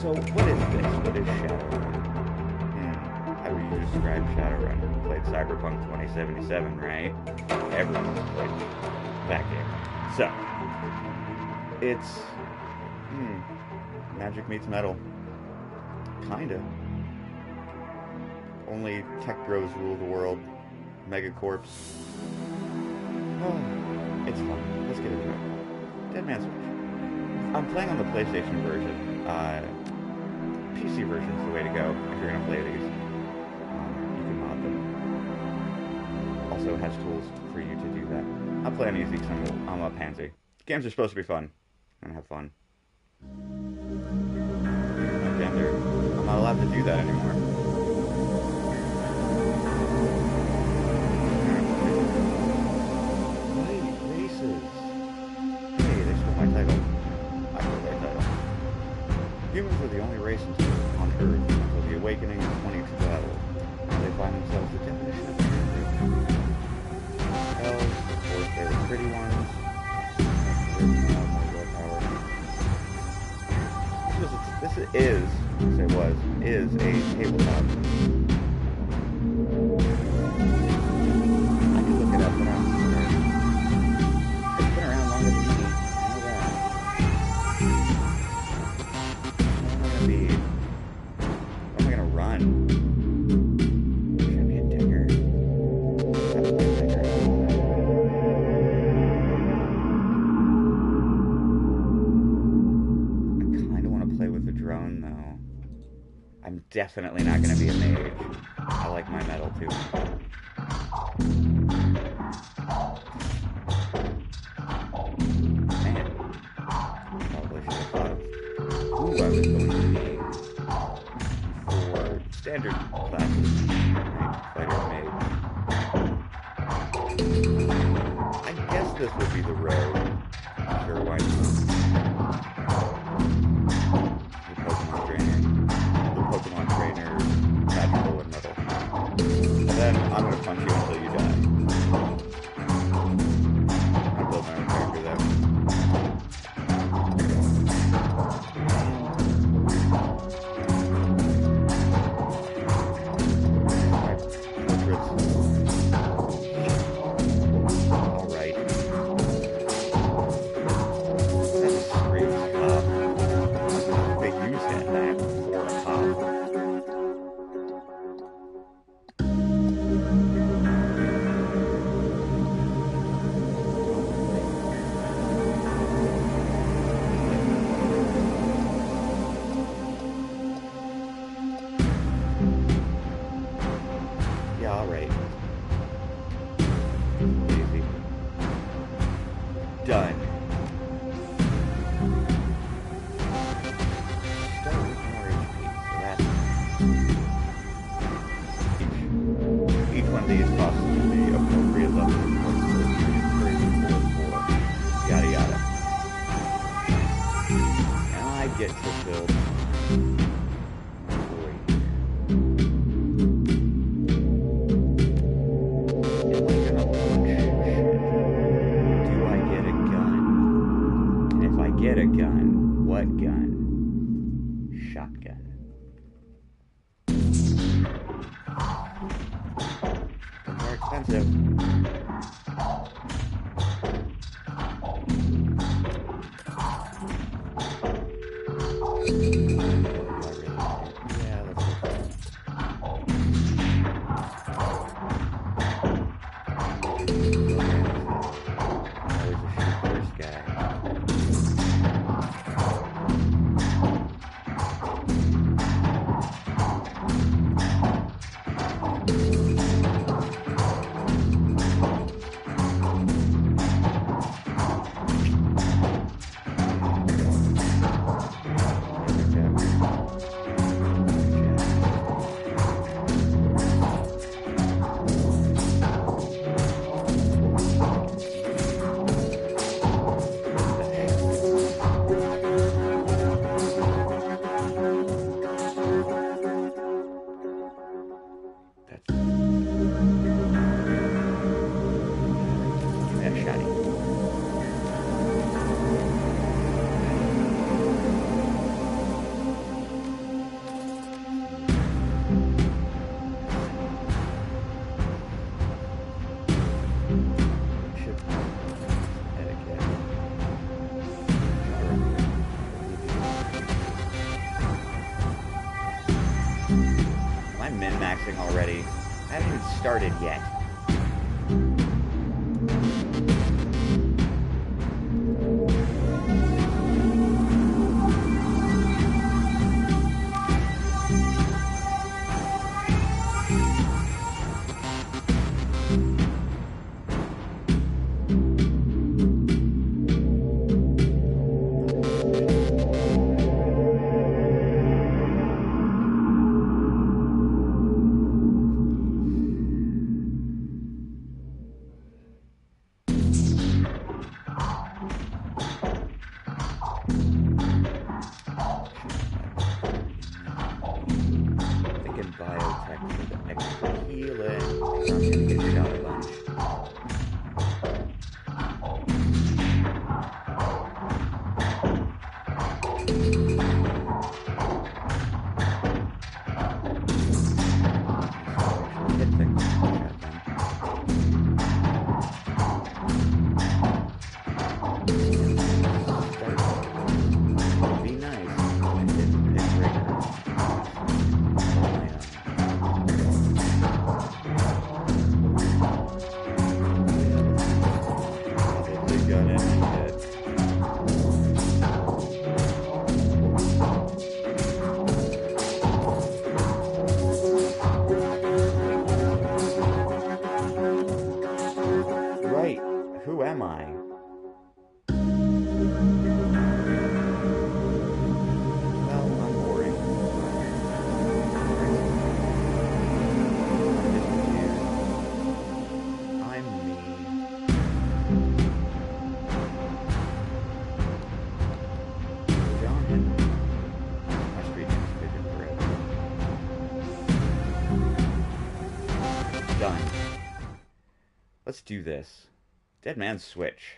So, what is this? What is Shadowrun? How would you describe Shadowrun? You played Cyberpunk 2077, right? Everyone's played that game. So, it's magic meets metal. Kinda. Only tech bros rule the world. Megacorps. Oh, it's fun. Let's get into it. Dead Man's Switch. I'm playing on the PlayStation version. PC version's the way to go if you're gonna play these. You can mod them. Also has tools for you to do that. I'm playing easy because I'm a pansy. Games are supposed to be fun. I'm gonna have fun. Damn, I'm not allowed to do that anymore. Wait, races. Hey, they stole my title. I stole their title. Humans were the only race on Earth until the awakening of 2012. They find themselves the definition of humanity. Elves, of course, they were pretty ones. This is a tabletop. I can look it up, but it's been around longer than me. I know that. What am I gonna run? Should I be a digger? Drone though. I'm definitely not going to be a mage. I like my metal too. Man, probably should have thought of who I was going to be for standard classes. Fighter mage. I guess this would be the rogue. Sure, why not? Pokemon trainer, magical and metal. And then I'm gonna punch you until you die. I build my own character though. Alright. That's a straight pop. They use that for a pop. Alright. Easy. Done. Start with more HP. So that's each one of these costs the appropriate level of points for yada yada. And I get fulfilled. Get a gun. What gun? Shotgun. They're more expensive. Yeah, let's look at it. Always a shoot first guy. I'm min-maxing already. I haven't even started yet. Who am I? Well, I'm boring. I'm me. John Henry. My street name's Pigeon Bread. Done. Let's do this. Dead Man's Switch.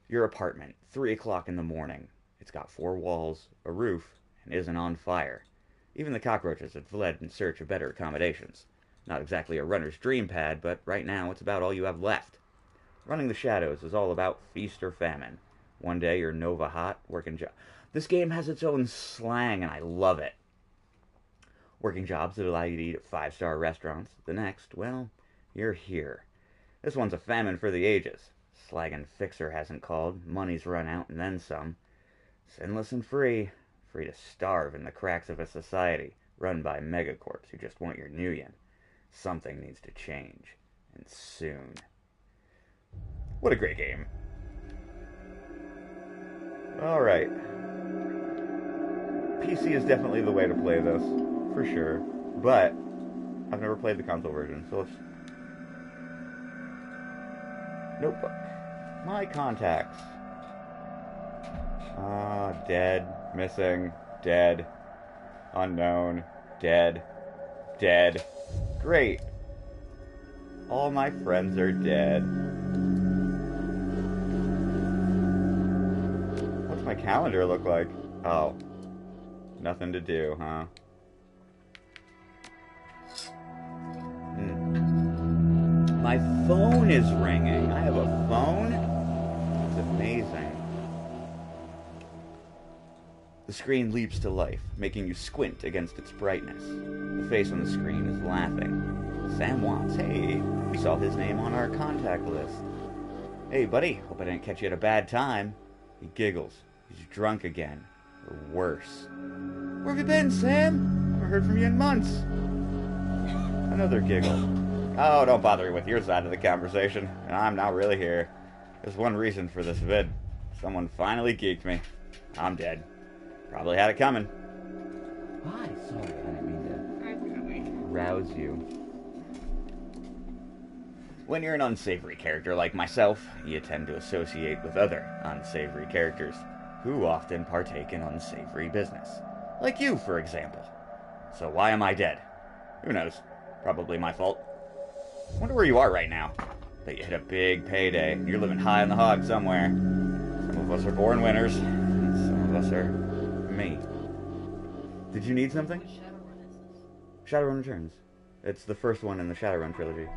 Your apartment, 3 o'clock in the morning. It's got 4 walls, a roof, and isn't on fire. Even the cockroaches have fled in search of better accommodations. Not exactly a runner's dream pad, but right now it's about all you have left. Running the Shadows is all about feast or famine. One day you're Nova hot, working job. This game has its own slang, and I love it. Working jobs that allow you to eat at 5-star restaurants. The next, well, you're here. This one's a famine for the ages. Slaggin' Fixer hasn't called. Money's run out and then some. Sinless and free. Free to starve in the cracks of a society run by megacorps who just want your nuyen. Something needs to change. And soon. What a great game. Alright. PC is definitely the way to play this. For sure. But I've never played the console version, so let's... Notebook. My contacts. Dead. Missing. Dead. Unknown. Dead. Dead. Great. All my friends are dead. What's my calendar look like? Oh. Nothing to do, huh? My phone is ringing. I have a phone? It's amazing. The screen leaps to life, making you squint against its brightness. The face on the screen is laughing. Sam Watts. Hey, we saw his name on our contact list. Hey, buddy. Hope I didn't catch you at a bad time. He giggles. He's drunk again. Or worse. Where have you been, Sam? I haven't heard from you in months. Another giggle. Oh, don't bother with your side of the conversation. I'm not really here. There's one reason for this vid. Someone finally geeked me. I'm dead. Probably had it coming. Hi, sorry, I didn't mean to rouse you. When you're an unsavory character like myself, you tend to associate with other unsavory characters, who often partake in unsavory business. Like you, for example. So why am I dead? Who knows? Probably my fault. Wonder where you are right now. Bet you hit a big payday. You're living high on the hog somewhere. Some of us are born winners. And some of us are me. Did you need something? What Shadowrun is this? Shadowrun Returns. It's the first one in the Shadowrun trilogy.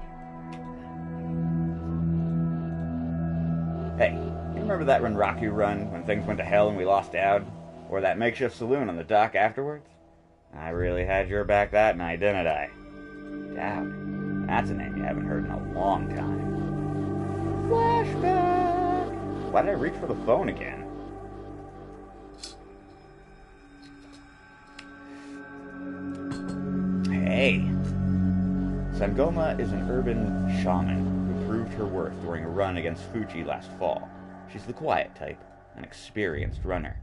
Hey, you remember that Renraku run when things went to hell and we lost Dowd? Or that makeshift saloon on the dock afterwards? I really had your back that night, didn't I? Dowd. That's a name you haven't heard in a long time. Flashback! Why did I reach for the phone again? Hey! Sangoma is an urban shaman who proved her worth during a run against Fuji last fall. She's the quiet type, an experienced runner.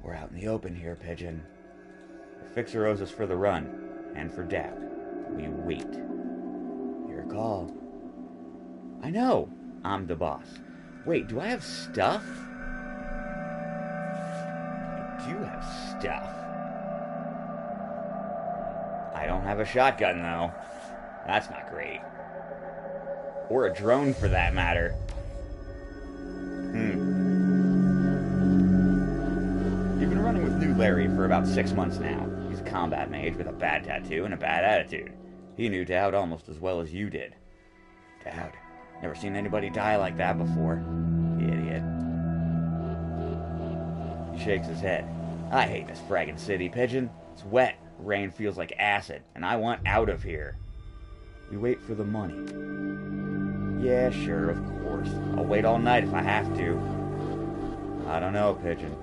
We're out in the open here, Pigeon. The Fixer owes us for the run, and for Dowd. We wait. Your call. I know, I'm the boss. Wait, do I have stuff? I do have stuff. I don't have a shotgun, though. That's not great. Or a drone, for that matter. You've been running with New Larry for about 6 months now. He's a combat mage with a bad tattoo and a bad attitude. He knew Dowd almost as well as you did. Dowd. Never seen anybody die like that before. Idiot. He shakes his head. I hate this fragging city, Pigeon. It's wet. Rain feels like acid, and I want out of here. We wait for the money. Yeah, sure, of course. I'll wait all night if I have to. I don't know, Pigeon.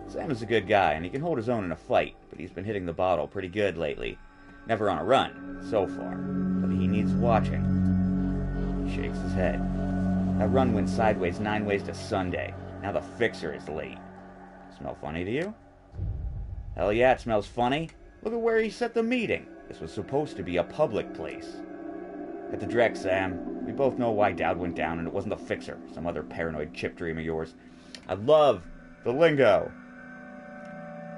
Sam is a good guy, and he can hold his own in a fight, but he's been hitting the bottle pretty good lately. Never on a run, so far. But he needs watching. He shakes his head. That run went sideways 9 ways to Sunday. Now the Fixer is late. Smell funny to you? Hell yeah, it smells funny. Look at where he set the meeting. This was supposed to be a public place. At the Drek, Sam. We both know why Dowd went down, and it wasn't the Fixer. Some other paranoid chip dream of yours. I love the lingo.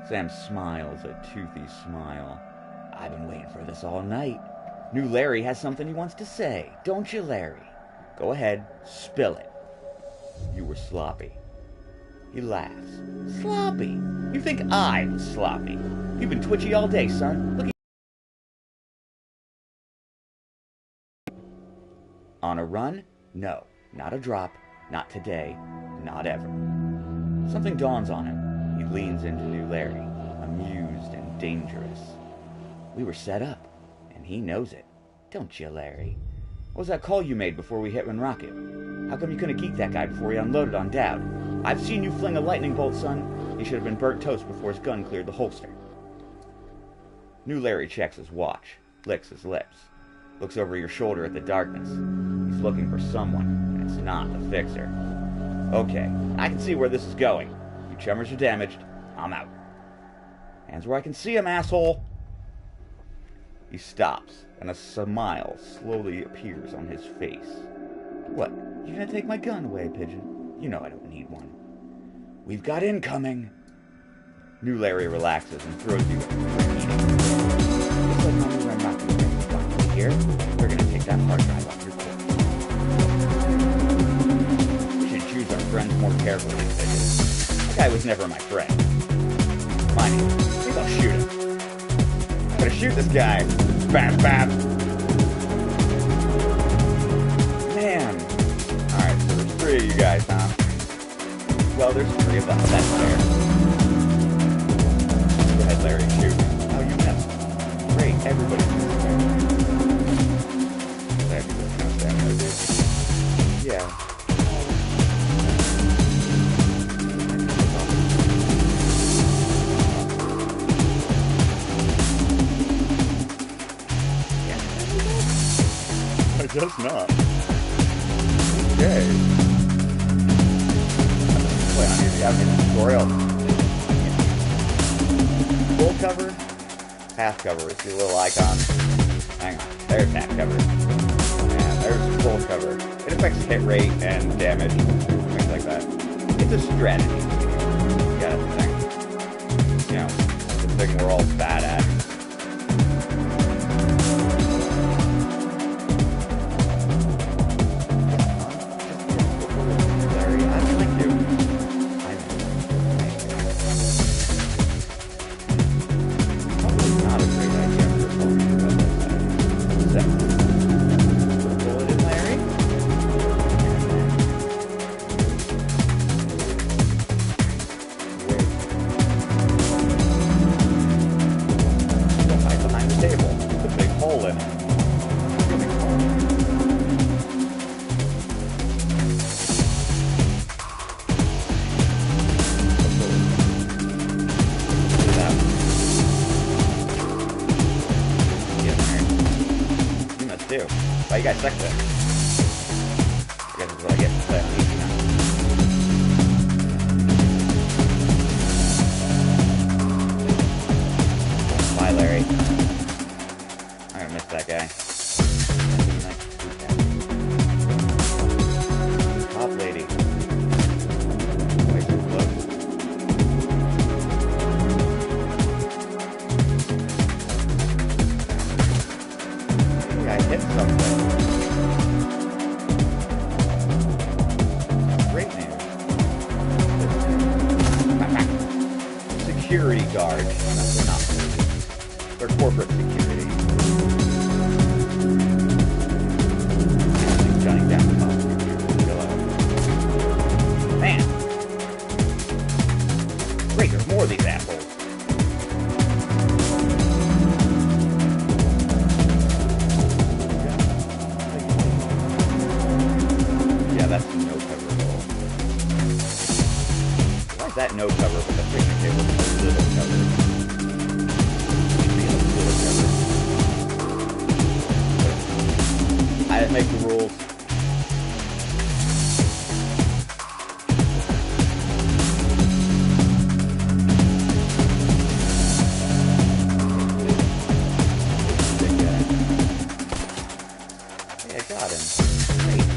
Sam smiles a toothy smile. I've been waiting for this all night. New Larry has something he wants to say. Don't you, Larry? Go ahead, spill it. You were sloppy. He laughs. Sloppy? You think I was sloppy? You've been twitchy all day, son. Look at On a run? No. Not a drop. Not today. Not ever. Something dawns on him. He leans into New Larry, amused and dangerous. We were set up, and he knows it. Don't you, Larry? What was that call you made before we hit Rocket? How come you couldn't geek that guy before he unloaded on Dowd? I've seen you fling a lightning bolt, son. He should have been burnt toast before his gun cleared the holster. New Larry checks his watch, licks his lips, looks over your shoulder at the darkness. He's looking for someone, and it's not the Fixer. Okay, I can see where this is going. You chummers are damaged. I'm out. Hands where I can see him, asshole! He stops, and a smile slowly appears on his face. What? You gonna take my gun away, Pigeon? You know I don't need one. We've got incoming! New Larry relaxes and throws you a meeting. Just like when we run Rocket here, we're gonna take that hard drive off your core. We should choose our friends more carefully, Pigeon. That guy was never my friend. Mind you, I think I'll shoot him. I'm gonna shoot this guy. Bam, bam. Man. Alright, so there's 3 of you guys, huh? Well, there's 3 of us. That's fair. Go ahead, Larry, shoot. Oh, you missed. Great, everybody missed. Yeah. I guess not. Okay. Wait, I need to have a tutorial. Full cover, half cover is your little icon. Hang on, there's half cover. And there's full cover. It affects hit rate and damage, things like that. It's a strategy. You gotta think. You know, it's the thing we're all bad at. Oh, you got stuck there. I guess that's what I get to play on easy now. Bye, Larry. I'm gonna miss that guy. Top lady. Way too close. Maybe I hit something. Great news. Security guard. No, they're not. They're corporate security. Shutting down the top. Chill out. Man! Great, there's more of these assholes. Yeah, that's no cover at all. Why is that no cover, but the picnic table is a little cover? I didn't make the rules. Hey, I got him. Great.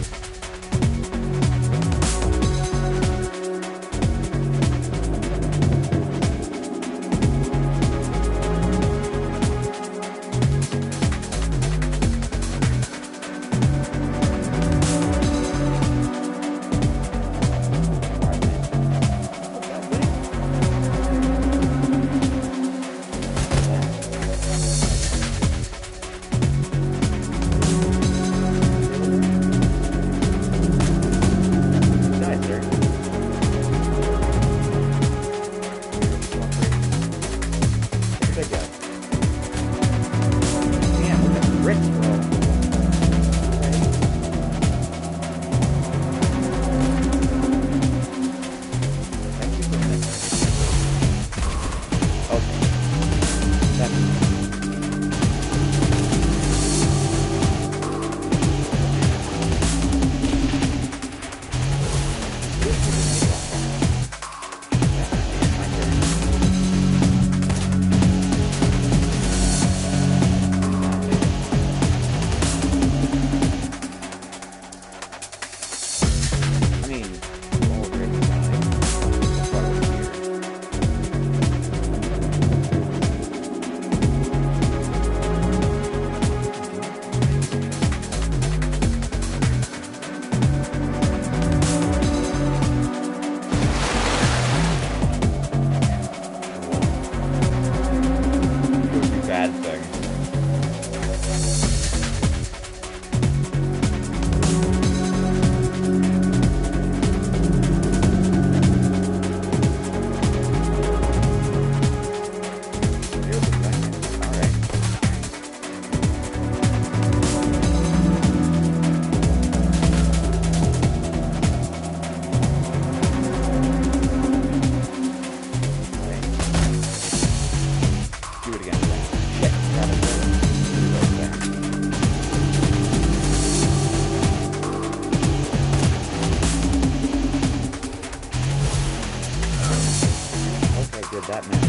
That man.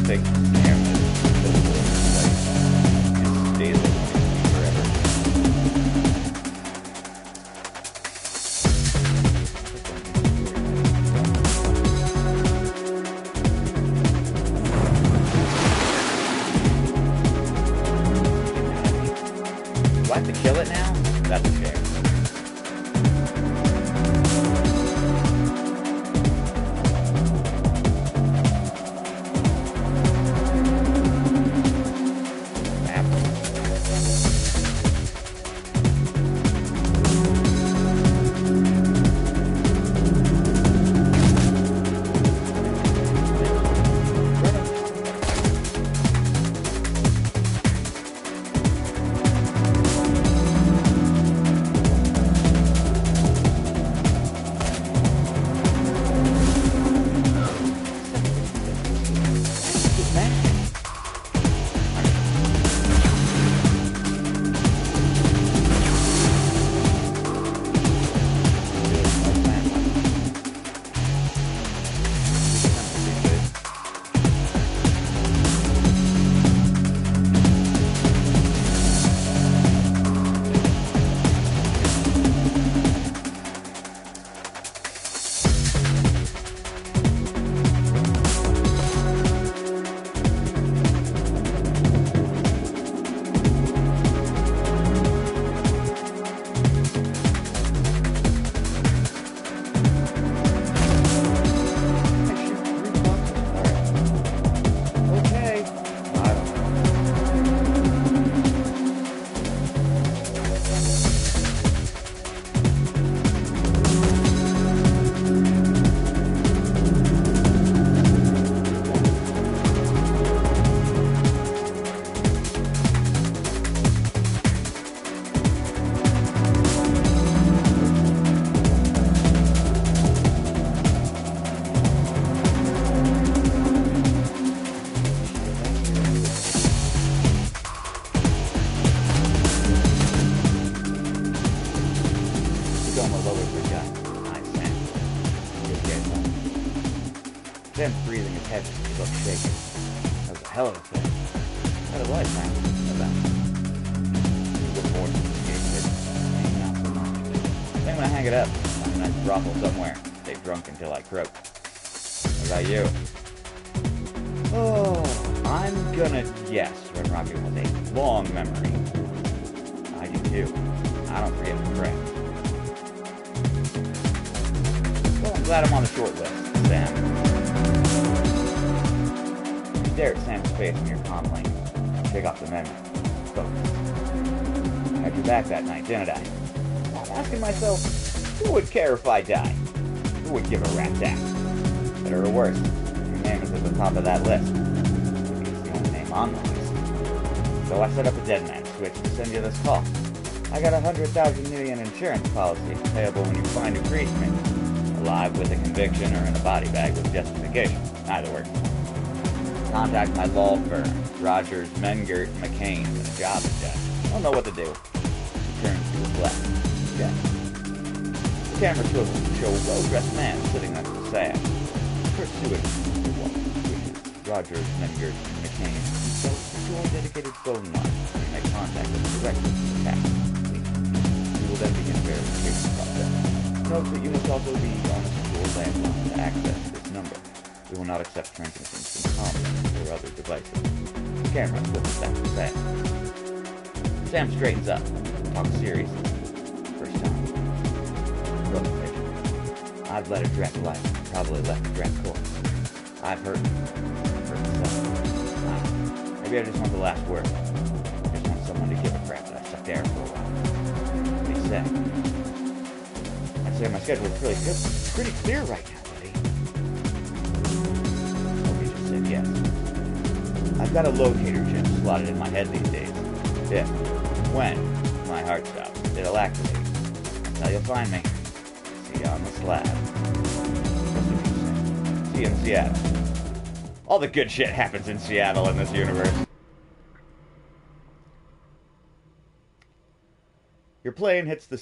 Big camera. Stays with me forever. Do I have to kill it now? That's a shame. Everything is heavy. You look shaken. That was a hell of a thing. What a life, man. Good morning. Hanging out so much. Then when I hang it up, I'm in a nice brothel somewhere. Stay drunk until I croak. What about you? Oh, I'm gonna guess Red Rocky has a long memory. I do too. I don't forget to pray. Well, I'm glad I'm on the short list, Sam. You stare at Sam's face when you're calmly. Take off the memory. Focus. I had your back that night, didn't I? I'm asking myself, who would care if I die? Who would give a rat's ass? Better or worse, your name is at the top of that list. It's the only name on the list. So I set up a dead man switch to send you this call. I got a 100,000 million insurance policy payable when you find a greaseman, alive with a conviction or in a body bag with justification. Either works. Contact my law firm, Rogers, Mengert, McCain, and a job is done. I don't know what to do. Turn to his left. Yeah. The camera shows a well-dressed man sitting next to Sam. Pursuing Rogers, Mengert, McCain. So, to our dedicated phone line, you make contact with the director of the task. We will then begin a verification process. Note that you must also be on a secure landline to access this number. We will not accept transmissions from comms or other devices. The camera flips back to Sam. Sam straightens up, talks seriously. First time. Look, Mitch, I've led a direct life, probably left a direct course. I've hurt some. Maybe I just want the last word. I just want someone to give a crap that I stuck there for a while. What do you say? I'd say my schedule is pretty clear right now, buddy. Hope you just said yes. I've got a locator chip slotted in my head these days. If, when, my heart stops, it'll activate. That's how you'll find me. See you on the slab. See you in Seattle. All the good shit happens in Seattle in this universe. Your plane hits the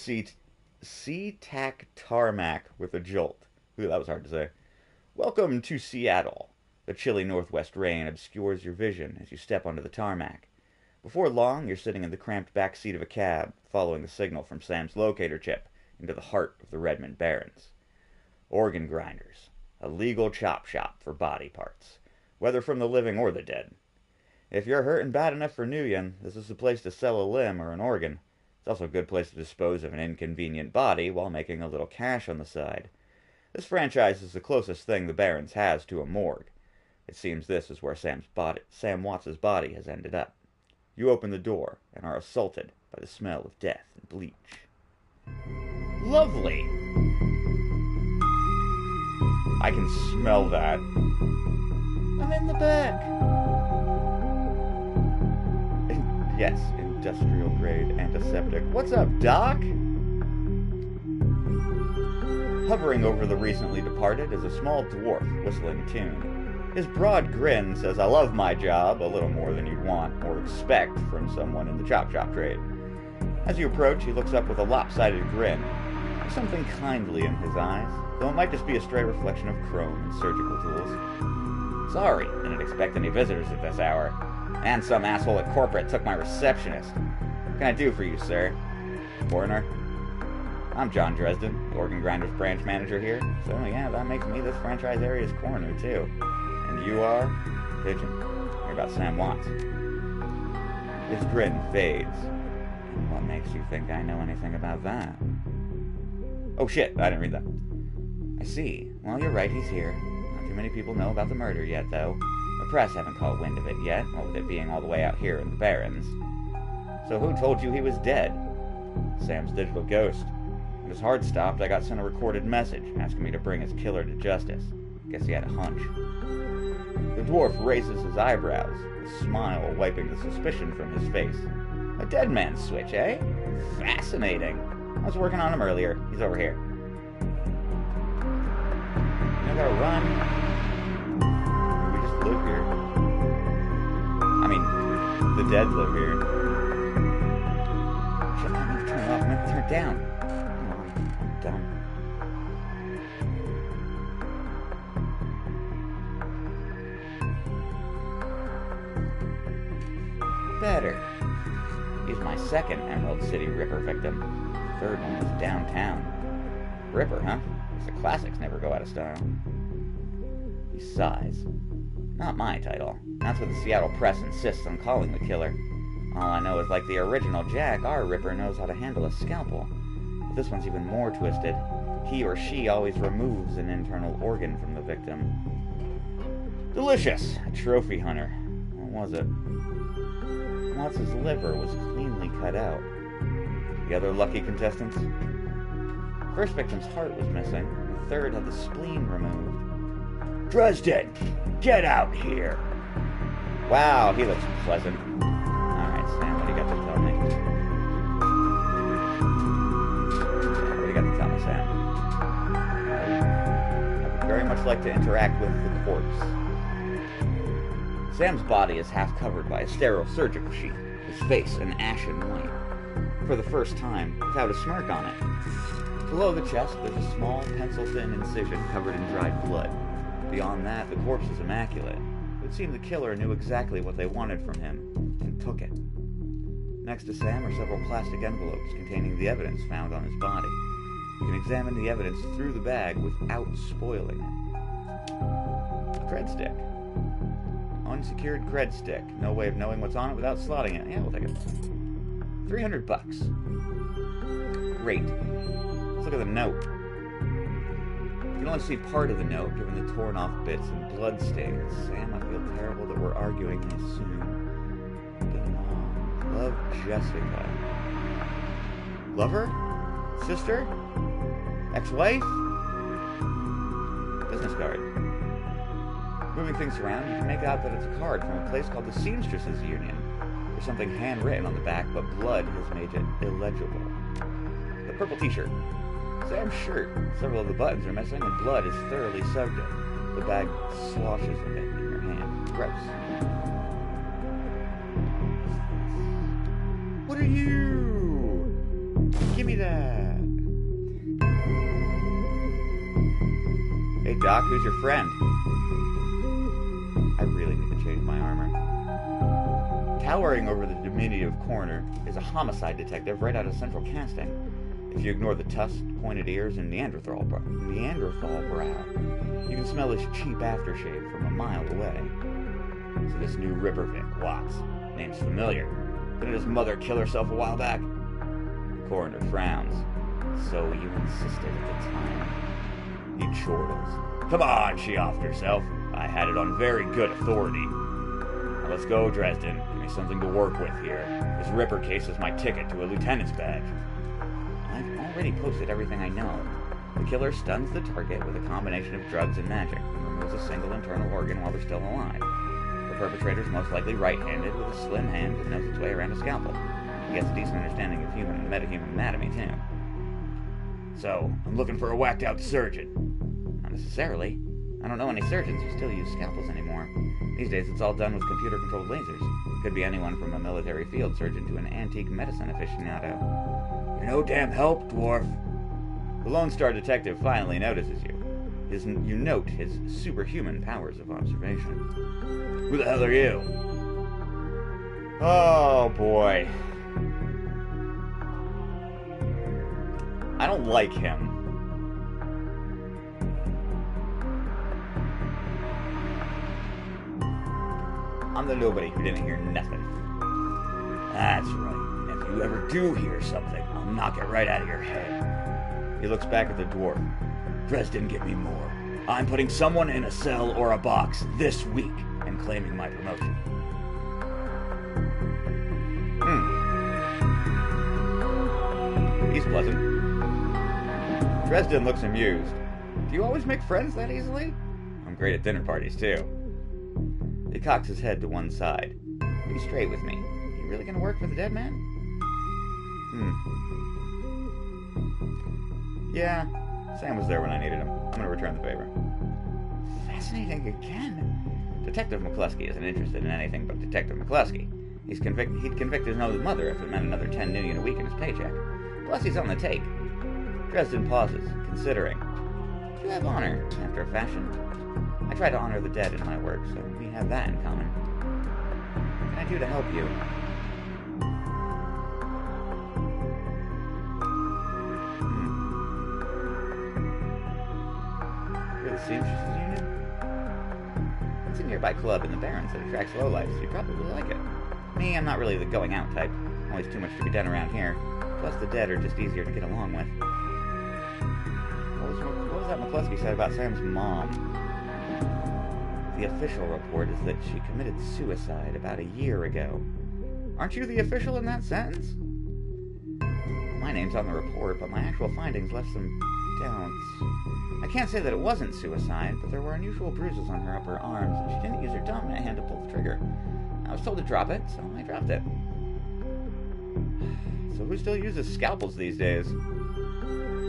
SeaTac tarmac with a jolt. Ooh, that was hard to say. Welcome to Seattle. The chilly northwest rain obscures your vision as you step onto the tarmac. Before long, you're sitting in the cramped back seat of a cab, following the signal from Sam's locator chip into the heart of the Redmond Barrens. Organ grinders. A legal chop shop for body parts, whether from the living or the dead. If you're hurting bad enough for Nguyen, this is the place to sell a limb or an organ. It's also a good place to dispose of an inconvenient body while making a little cash on the side. This franchise is the closest thing the Barrens has to a morgue. It seems this is where Sam Watts' body has ended up. You open the door and are assaulted by the smell of death and bleach. Lovely! I can smell that. I'm in the back. Yes, industrial grade antiseptic. What's up, Doc? Hovering over the recently departed is a small dwarf whistling a tune. His broad grin says, I love my job, a little more than you'd want or expect from someone in the chop shop trade. As you approach, he looks up with a lopsided grin. There's something kindly in his eyes, though it might just be a stray reflection of chrome and surgical tools. Sorry, didn't expect any visitors at this hour. And some asshole at corporate took my receptionist. What can I do for you, sir? Korner? I'm John Dresden, the Organ Grinders branch manager here. So yeah, that makes me this franchise area's Korner, too. And you are? Pigeon. You're about Sam Watts. His grin fades. What makes you think I know anything about that? Oh shit, I didn't read that. I see. Well, you're right, he's here. Not too many people know about the murder yet, though. The press haven't caught wind of it yet, what with it being all the way out here in the Barrens. So who told you he was dead? Sam's digital ghost. When his heart stopped, I got sent a recorded message asking me to bring his killer to justice. Guess he had a hunch. The dwarf raises his eyebrows, a smile wiping the suspicion from his face. A dead man's switch, eh? Fascinating. I was working on him earlier. He's over here. I gotta run. We just live here. I mean, the dead live here. Shit, I need to turn it off. I'm gonna turn it down. I'm dumb. Better. He's my second Emerald City Ripper victim. Third one was downtown. Ripper, huh? Guess the classics never go out of style. He sighs. Not my title. That's what the Seattle press insists on calling the killer. All I know is like the original Jack, our Ripper knows how to handle a scalpel. But this one's even more twisted. He or she always removes an internal organ from the victim. Delicious! A trophy hunter. What was it? Watts' liver was cleanly cut out. The other lucky contestants? First victim's heart was missing. The third had the spleen removed. Dresden! Get out here! Wow, he looks pleasant. Alright, Sam, what do you got to tell me? What do you got to tell me, Sam? I would very much like to interact with the corpse. Sam's body is half covered by a sterile surgical sheet, his face an ashen white. For the first time, without a smirk on it. Below the chest, there's a small, pencil-thin incision covered in dried blood. Beyond that, the corpse is immaculate. It would seem the killer knew exactly what they wanted from him, and took it. Next to Sam are several plastic envelopes containing the evidence found on his body. You can examine the evidence through the bag without spoiling it. A cred stick. Unsecured cred stick. No way of knowing what's on it without slotting it. Yeah, we'll take it. $300. Great. Let's look at the note. You can only see part of the note, given the torn off bits and blood stains. Sam, I feel terrible that we're arguing this soon. Love Jessica. Lover? Sister? Ex-wife? Business card. Moving things around, you can make out that it's a card from a place called the Seamstresses Union. There's something handwritten on the back, but blood has made it illegible. The purple t-shirt. Sam's shirt. Several of the buttons are missing, and blood is thoroughly soaked in. The bag sloshes a bit in your hand. Gross. What are you? Give me that. Hey, Doc, who's your friend? I really need to change my armor. Towering over the diminutive Korner is a homicide detective right out of Central Casting. If you ignore the tusked, pointed ears and Neanderthal brow, you can smell his cheap aftershave from a mile away. So this new Ripper Vic, Watts, name's familiar. Didn't his mother kill herself a while back? The coroner frowns. So you insisted at the time. He chortles. Come on, she offed herself. I had it on very good authority. Now let's go, Dresden. Give me something to work with here. This Ripper case is my ticket to a lieutenant's badge. I've already posted everything I know. The killer stuns the target with a combination of drugs and magic, and removes a single internal organ while they're still alive. The perpetrator's most likely right-handed with a slim hand that knows its way around a scalpel. He has a decent understanding of human and metahuman anatomy, too. So, I'm looking for a whacked-out surgeon. Not necessarily. I don't know any surgeons who still use scalpels anymore. These days, it's all done with computer-controlled lasers. It could be anyone from a military field surgeon to an antique medicine aficionado. You're no damn help, dwarf. The Lone Star detective finally notices you. You note his superhuman powers of observation. Who the hell are you? Oh, boy. I don't like him. I'm the nobody who didn't hear nothing. That's right. And if you ever do hear something, I'll knock it right out of your head. He looks back at the dwarf. Dresden, give me more. I'm putting someone in a cell or a box this week and claiming my promotion. He's pleasant. Dresden looks amused. Do you always make friends that easily? I'm great at dinner parties, too. He cocks his head to one side. Be straight with me. You really gonna work for the dead man? Yeah, Sam was there when I needed him. I'm gonna return the favor. Fascinating again. Detective McCluskey isn't interested in anything but Detective McCluskey. He'd convict his own mother if it meant another $10 million a week in his paycheck. Plus, he's on the take. Dresden pauses, considering. You have honor, after a fashion. I try to honor the dead in my work, so we have that in common. What can I do to help you? the Seamstresses Union? It's a nearby club in the Barrens that attracts lowlifes, so you'd probably like it. Me, I'm not really the going-out type. Always too much to be done around here. Plus, the dead are just easier to get along with. What was that McCluskey said about Sam's mom? The official report is that she committed suicide about a year ago. Aren't you the official in that sentence? My name's on the report, but my actual findings left some doubts. I can't say that it wasn't suicide, but there were unusual bruises on her upper arms, and she didn't use her dominant hand to pull the trigger. I was told to drop it, so I dropped it. So who still uses scalpels these days?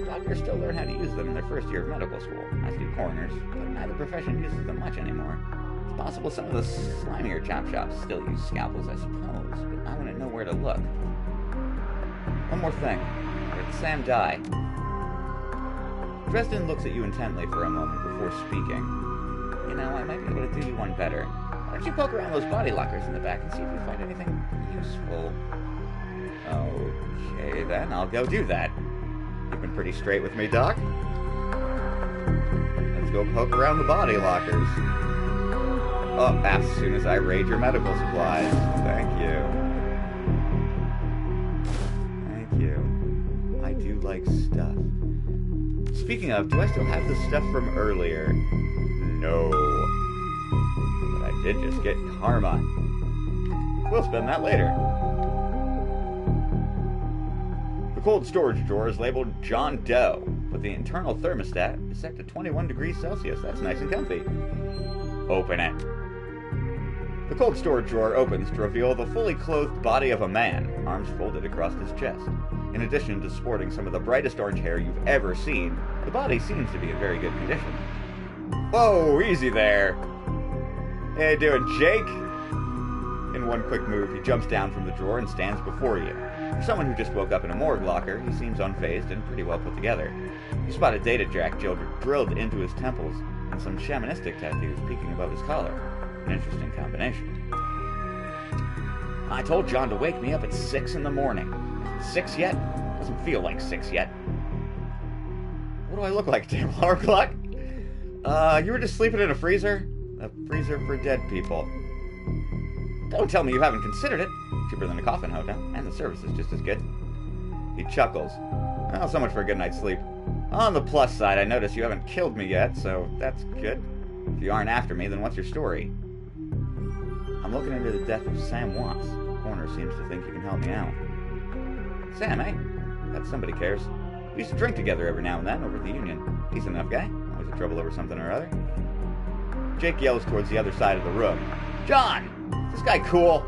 Doctors still learn how to use them in their first year of medical school, as do coroners, but neither profession uses them much anymore. It's possible some of the slimier chop shops still use scalpels, I suppose, but I wouldn't know where to look. One more thing. Where did Sam die? Dresden looks at you intently for a moment before speaking. You know, I might be able to do you one better. Why don't you poke around those body lockers in the back and see if you find anything useful? Okay, then. I'll go do that. You've been pretty straight with me, Doc. Let's go poke around the body lockers. Oh, as soon as I raid your medical supplies. Thank you. Thank you. I do like stuff. Speaking of, do I still have the stuff from earlier? No. But I did just get karma. We'll spend that later. The cold storage drawer is labeled John Doe, but the internal thermostat is set to 21 degrees Celsius. That's nice and comfy. Open it. The cold storage drawer opens to reveal the fully clothed body of a man, arms folded across his chest. In addition to sporting some of the brightest orange hair you've ever seen, the body seems to be in very good condition. Whoa, easy there. How you doing, Jake? In one quick move, he jumps down from the drawer and stands before you. For someone who just woke up in a morgue locker, he seems unfazed and pretty well put together. You spot a data jack drilled into his temples and some shamanistic tattoos peeking above his collar. An interesting combination. I told John to wake me up at 6 in the morning. 6 yet? Doesn't feel like 6 yet. What do I look like, damn alarm clock? You were just sleeping in a freezer? A freezer for dead people. Don't tell me you haven't considered it. Cheaper than a coffin hotel, and the service is just as good. He chuckles. Well, so much for a good night's sleep. On the plus side, I notice you haven't killed me yet, so that's good. If you aren't after me, then what's your story? I'm looking into the death of Sam Watts. Korner seems to think you can help me out. Sam, eh? Bet somebody cares. We used to drink together every now and then over at the Union. Decent enough guy. Always in trouble over something or other. Jake yells towards the other side of the room. John! Is this guy cool?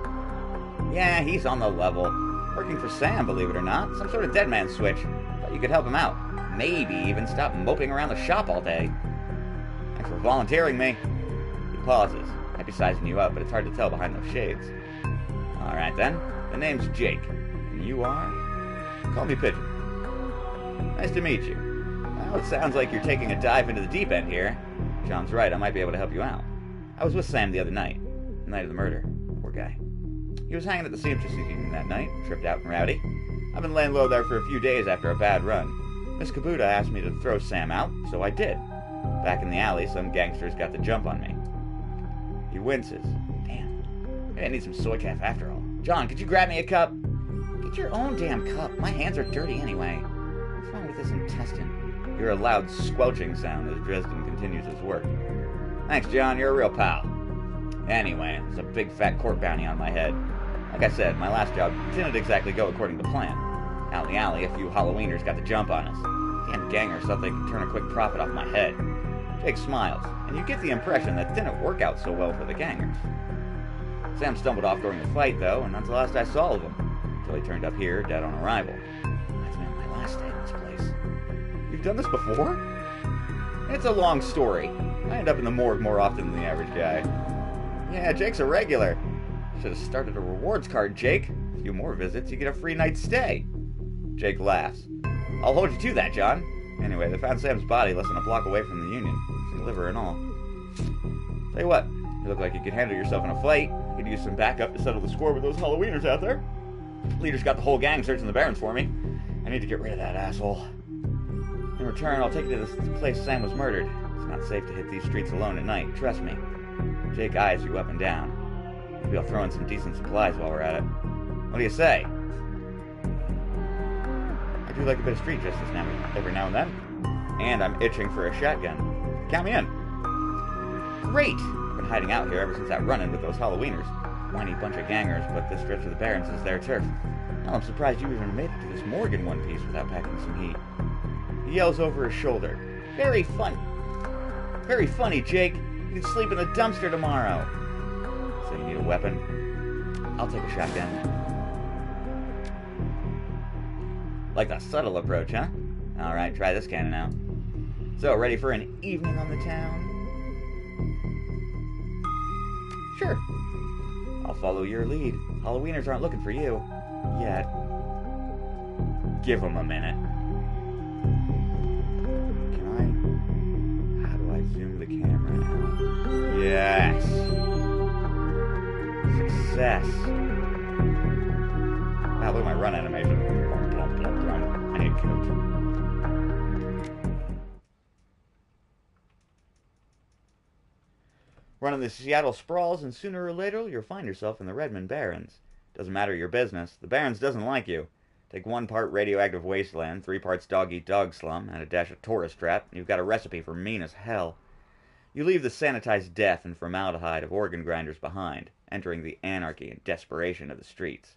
Yeah, he's on the level. Working for Sam, believe it or not. Some sort of dead man switch. Thought you could help him out. Maybe even stop moping around the shop all day. Thanks for volunteering me. He pauses. Might be sizing you up, but it's hard to tell behind those shades. Alright then. The name's Jake. And you are? Call me Pigeon. Nice to meet you. Well, it sounds like you're taking a dive into the deep end here. John's right, I might be able to help you out. I was with Sam the other night. The night of the murder. Poor guy. He was hanging at the Seamstresses Union that night, tripped out and rowdy. I've been laying low there for a few days after a bad run. Miss Kabuta asked me to throw Sam out, so I did. Back in the alley, some gangsters got the jump on me. He winces. Damn. Maybe I need some soy calf after all. John, could you grab me a cup? Get your own damn cup. My hands are dirty anyway. What's wrong with this intestine? You hear a loud squelching sound as Dresden continues his work. Thanks, John. You're a real pal. Anyway, there's a big fat court bounty on my head. Like I said, my last job didn't exactly go according to plan. Out in the alley, a few Halloweeners got the jump on us. Damn gangers thought they could turn a quick profit off my head. Jake smiles, and you get the impression that didn't work out so well for the gangers. Sam stumbled off during the fight, though, and that's the last I saw of him, until he turned up here, dead on arrival. That's been my last day in this place. You've done this before? It's a long story. I end up in the morgue more often than the average guy. Yeah, Jake's a regular. Should have started a rewards card, Jake. A few more visits, you get a free night's stay. Jake laughs. I'll hold you to that, John. Anyway, they found Sam's body less than a block away from the Union. His liver and all. Tell you what, you look like you could handle yourself in a fight. You could use some backup to settle the score with those Halloweeners out there. Leader's got the whole gang searching the Barrens for me. I need to get rid of that asshole. In return, I'll take you to the place Sam was murdered. It's not safe to hit these streets alone at night, trust me. Jake eyes you up and down. Maybe I'll throw in some decent supplies while we're at it. What do you say? I do like a bit of street justice every now and then. And I'm itching for a shotgun. Count me in. Great! I've been hiding out here ever since that run-in with those Halloweeners. Whiny bunch of gangers, but this stretch of the Barrens is their turf. Hell, I'm surprised you even made it to this morgue in one piece without packing some heat. He yells over his shoulder. Very fun. Very funny, Jake. You can sleep in the dumpster tomorrow. So you need a weapon? I'll take a shotgun. Like the subtle approach, huh? Alright, try this cannon out. So, ready for an evening on the town? Sure. I'll follow your lead. Halloweeners aren't looking for you. Yet. Give them a minute. How do I zoom the camera out? Yes. Success. Wow, look at my run animation. I need a coat. Running the Seattle sprawls, and sooner or later you'll find yourself in the Redmond Barrens. Doesn't matter your business. The Barrens doesn't like you. Take 1 part radioactive wasteland, 3 parts dog-eat-dog slum, and a dash of tourist trap, and you've got a recipe for mean as hell. You leave the sanitized death and formaldehyde of organ grinders behind, entering the anarchy and desperation of the streets.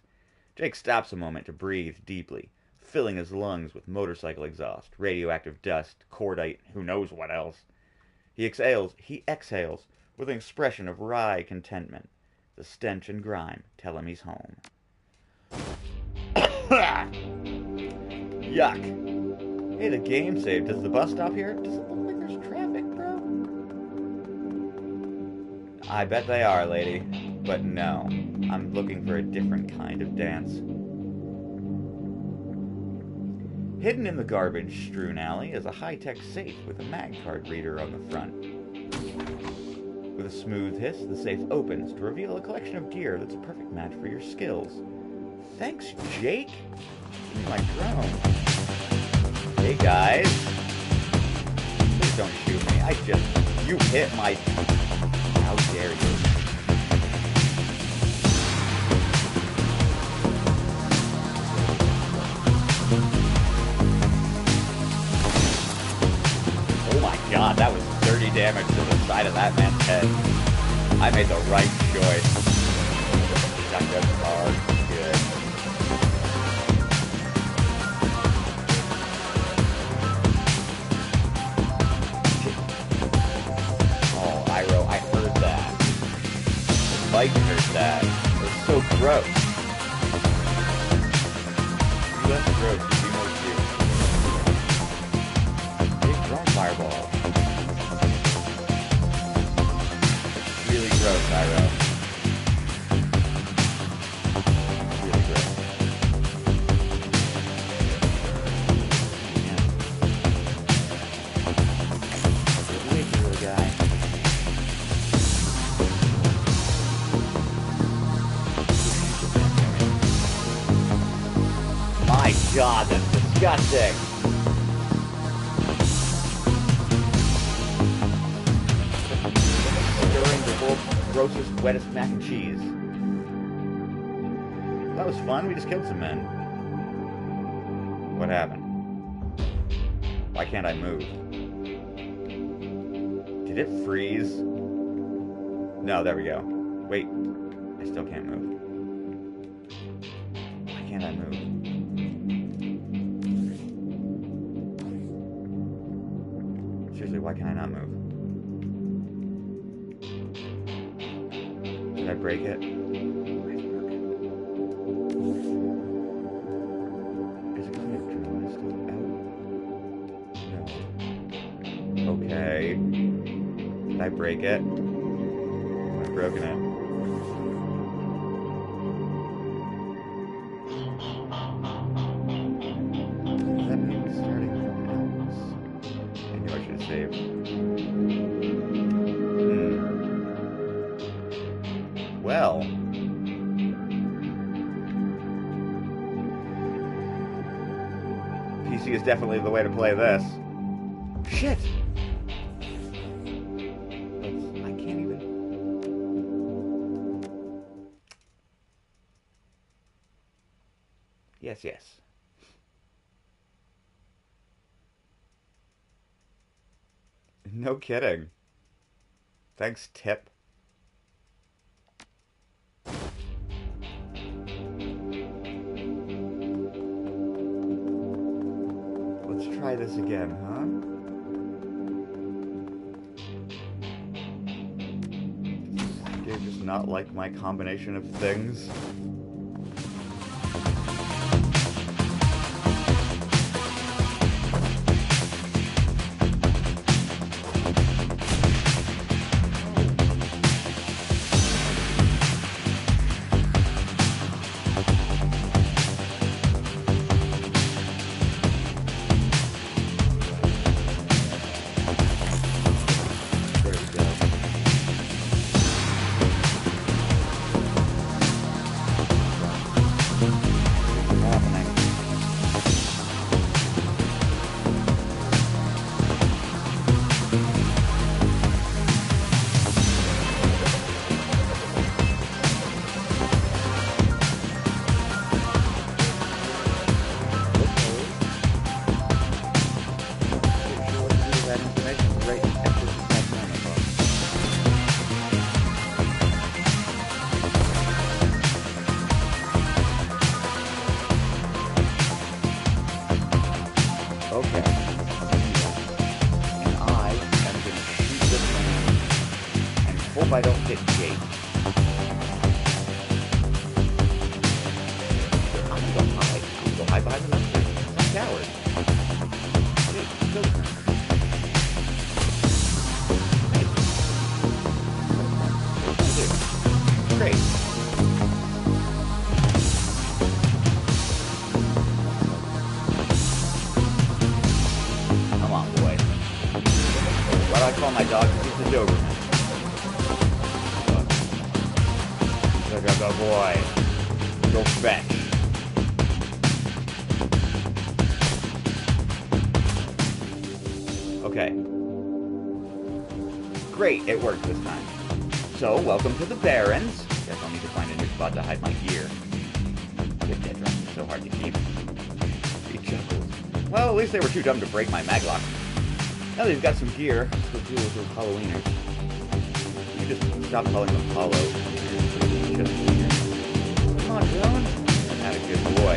Jake stops a moment to breathe deeply, filling his lungs with motorcycle exhaust, radioactive dust, cordite, who knows what else. He exhales with an expression of wry contentment. The stench and grime tell him he's home. Yuck. Hey, the game saved. Does the bus stop here? Does it look like there's traffic, bro? I bet they are, lady. But no, I'm looking for a different kind of dance. Hidden in the garbage-strewn alley is a high-tech safe with a mag card reader on the front. With a smooth hiss, the safe opens to reveal a collection of gear that's a perfect match for your skills. Thanks, Jake. Give me my drone. Hey, guys. Please don't shoot me. You hit my... How dare you? Oh my god, that was 30 damage to the side of that man's head. I made the right choice. Shotgun car. Good. Oh, Iro, I heard that. Mike heard that. It was so gross. You left gross, you do more cute. Big drone fireball. Really gross, Iro. Really gross. Way too little guy. My god, that's disgusting. Grossest, wettest mac and cheese. That was fun. We just killed some men. What happened? Why can't I move? Did it freeze? No, there we go. Wait. I still can't move. Why can't I move? Seriously, why can I not move? Did I break it? Is it because my drone is still out? No. Okay. Did I break it? I've broken it. Does that mean it's starting from else? I knew I should have saved. Well, PC is definitely the way to play this. Shit! Yes, yes. No kidding. Thanks, Tip. Let's try this again, huh? Do you just not like my combination of things? There we go. What's happening? That information right at this exact moment. Okay. And I am going to shoot this man and hope I don't get Jake. I'm going to go hide. I'm going to go hide behind the mountain. I'm a coward. Jake, go. Great. Come on, boy. Why do I call my dog? He's a Doberman. Go, boy. Go fetch. Okay. Great, it worked this time. So, welcome to the Barrens. Guess I'll need to find a new spot to hide my gear. Good dead drums are so hard to keep. He chuckles. Well, at least they were too dumb to break my maglock. Now they've got some gear, let's go deal with those Halloweeners. You just stop calling them hollow. Come on, Joan. Not a good boy.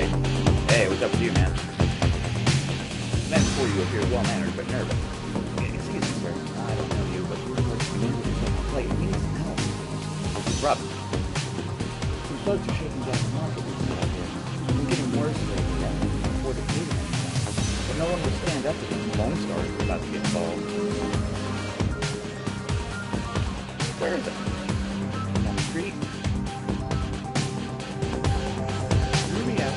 Hey, what's up with you, man? Men before you appear well-mannered but nervous. Excuse me, sir. I don't know you, but you're like plate. We need some help. Rob. Some folks are shaking down the market out here. I'm getting worse lately before the pavement. But no one will stand up to them. Lone Star is about to get involved. Where is it? Down the street? Ruby out.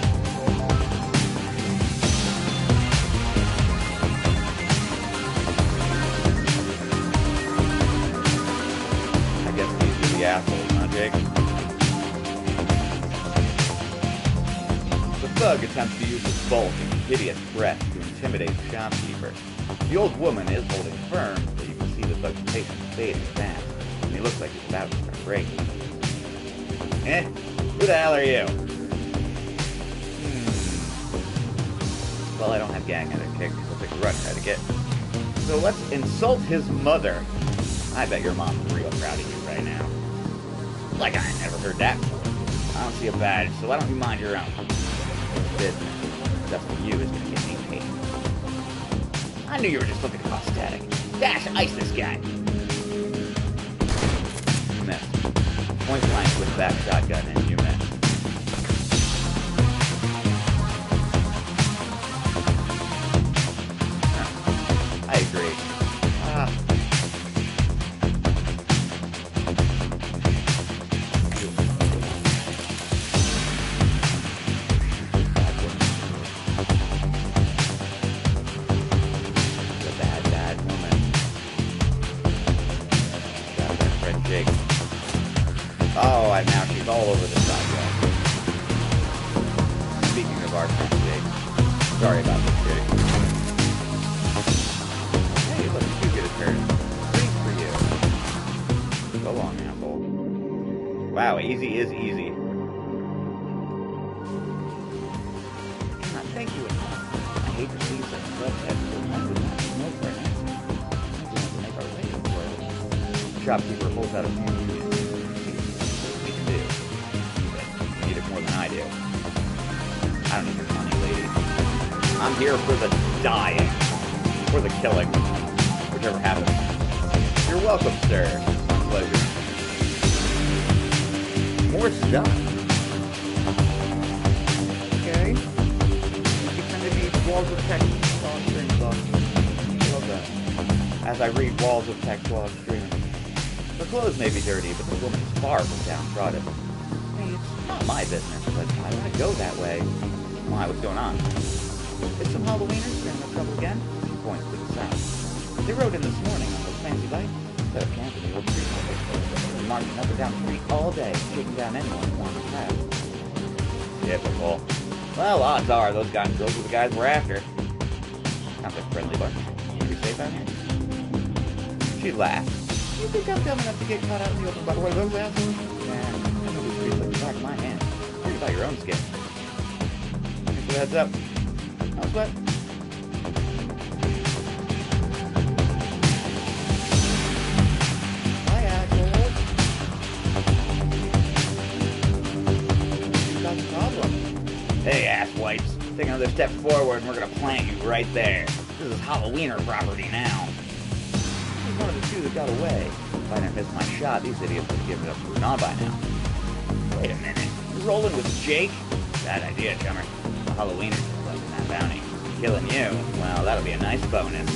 I guess these are the assholes, huh, Jake? The thug attempts to use his bulk and hideous breath to intimidate the shopkeeper. The old woman is holding firm, but you can see the thug's patience fading fast, and he looks like he's about to start breaking. Who the hell are you? Well, I don't have gang etiquette because I'll pick a rush etiquette. So let's insult his mother. I bet your mom's real proud of you right now. Like I never heard that before. I don't see a badge, so why don't you mind your own business? Stuff for you is gonna get me paid. I knew you were just looking to cause static. Dash, ice this guy. You missed. Point blank with that shotgun and you missed. I agree. Oh, and now she's all over the sidewalk. Speaking of our friend Jake. Sorry about this, Jake. Hey, look, you get a turn. Great for you. Go on, Apple. Wow, easy is easy. thank you enough. I hate to see such bloodshed, but one would not smoke for an answer. We have to make our way before the shopkeeper pulls out a few units. We can do. But you need it more than I do. I don't need your money, lady. I'm here for the dying. For the killing. Whichever happens. You're welcome, sir. My pleasure. More stuff. Okay. You kind of need walls of text while streaming stuff. I love that. As I read walls of text while I'm streaming. Her clothes may be dirty, but the woman is far from downtrodden. Hey, it's not my business, but I want to go that way. Why? What's going on? Is some Halloweeners stirring up trouble again? She points to the south. They rode in this morning on those fancy bikes. Set up camp in the old street market. They're marching up and down the street all day, shaking down anyone who wants to pass. Typical. Well, odds are those guys and girls are the guys we're after. Sounds like a friendly bunch. You be safe out here? She laughed. You think I'm dumb enough to get caught out in the open by one of those assholes? Nah, I know these streets like the back of my hand. Worry about your own skin. Thanks for the heads up. No sweat. Hi, asshole. You got a problem. Hey, asswipes. Take another step forward and we're gonna plant you right there. This is Halloweener property now. He's one of the two that got away. If I didn't miss my shot, these idiots would have given it up and moved on by now. Wait a minute. You're rolling with Jake? Bad idea, chummer. The Halloweeners are collecting that bounty. Killing you, well, that'll be a nice bonus.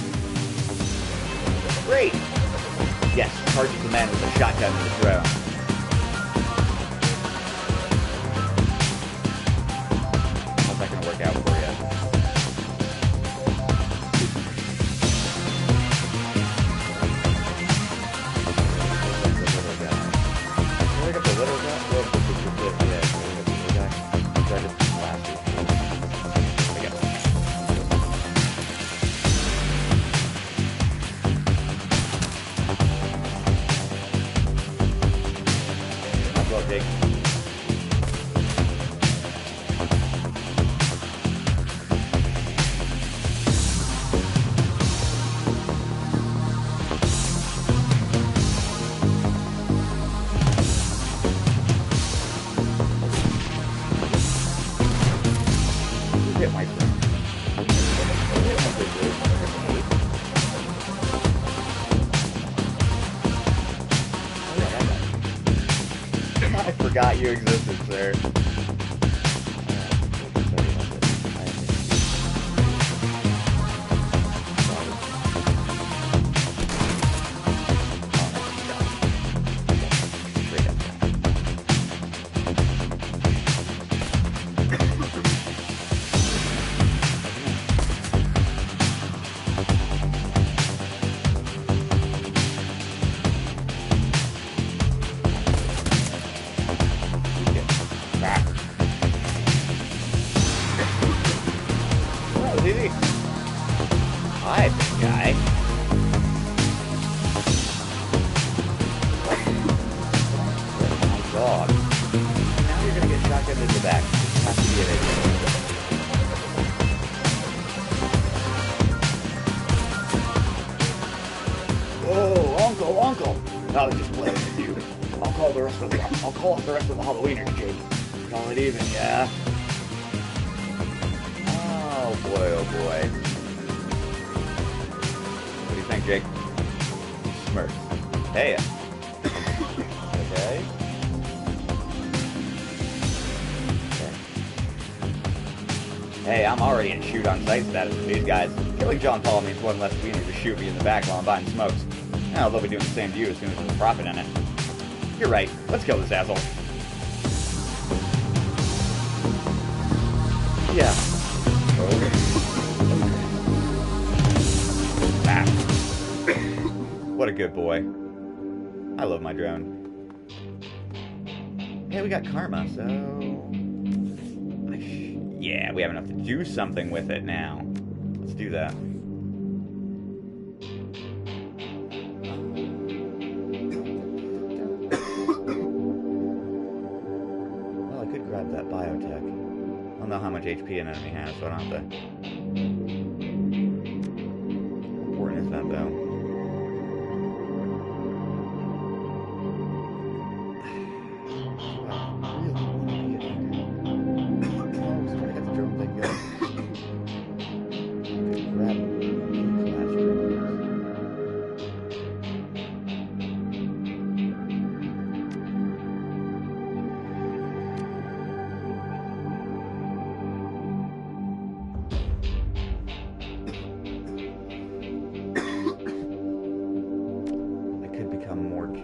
Great! Yes, charges the man with a shotgun to the throat. How's that gonna work out for you? Look at the little guy. Jake. You hit my friend. I forgot you existed, sir. Hi, big guy. My dog. Now you're gonna get shotgunned in the back. Have to be an idiot. Oh, uncle. I was just playing with you. I'll call off the rest of the Halloweeners, Jake. Call it even, yeah. Oh boy. What do you think, Jake? Smirk. Hey. Okay. Hey, I'm already in shoot on sight status with these guys. Killing John Paul means one less wiener to shoot me in the back while I'm buying smokes. Now they'll be doing the same to you as soon as there's a profit in it. You're right. Let's kill this asshole. Yeah. Ah. What a good boy. I love my drone. Hey, we got karma, so... Yeah, we have enough to do something with it now. Let's do that. Well, I could grab that biotech. Oh know how much HP an enemy has, so I don't have to... How important is that, though?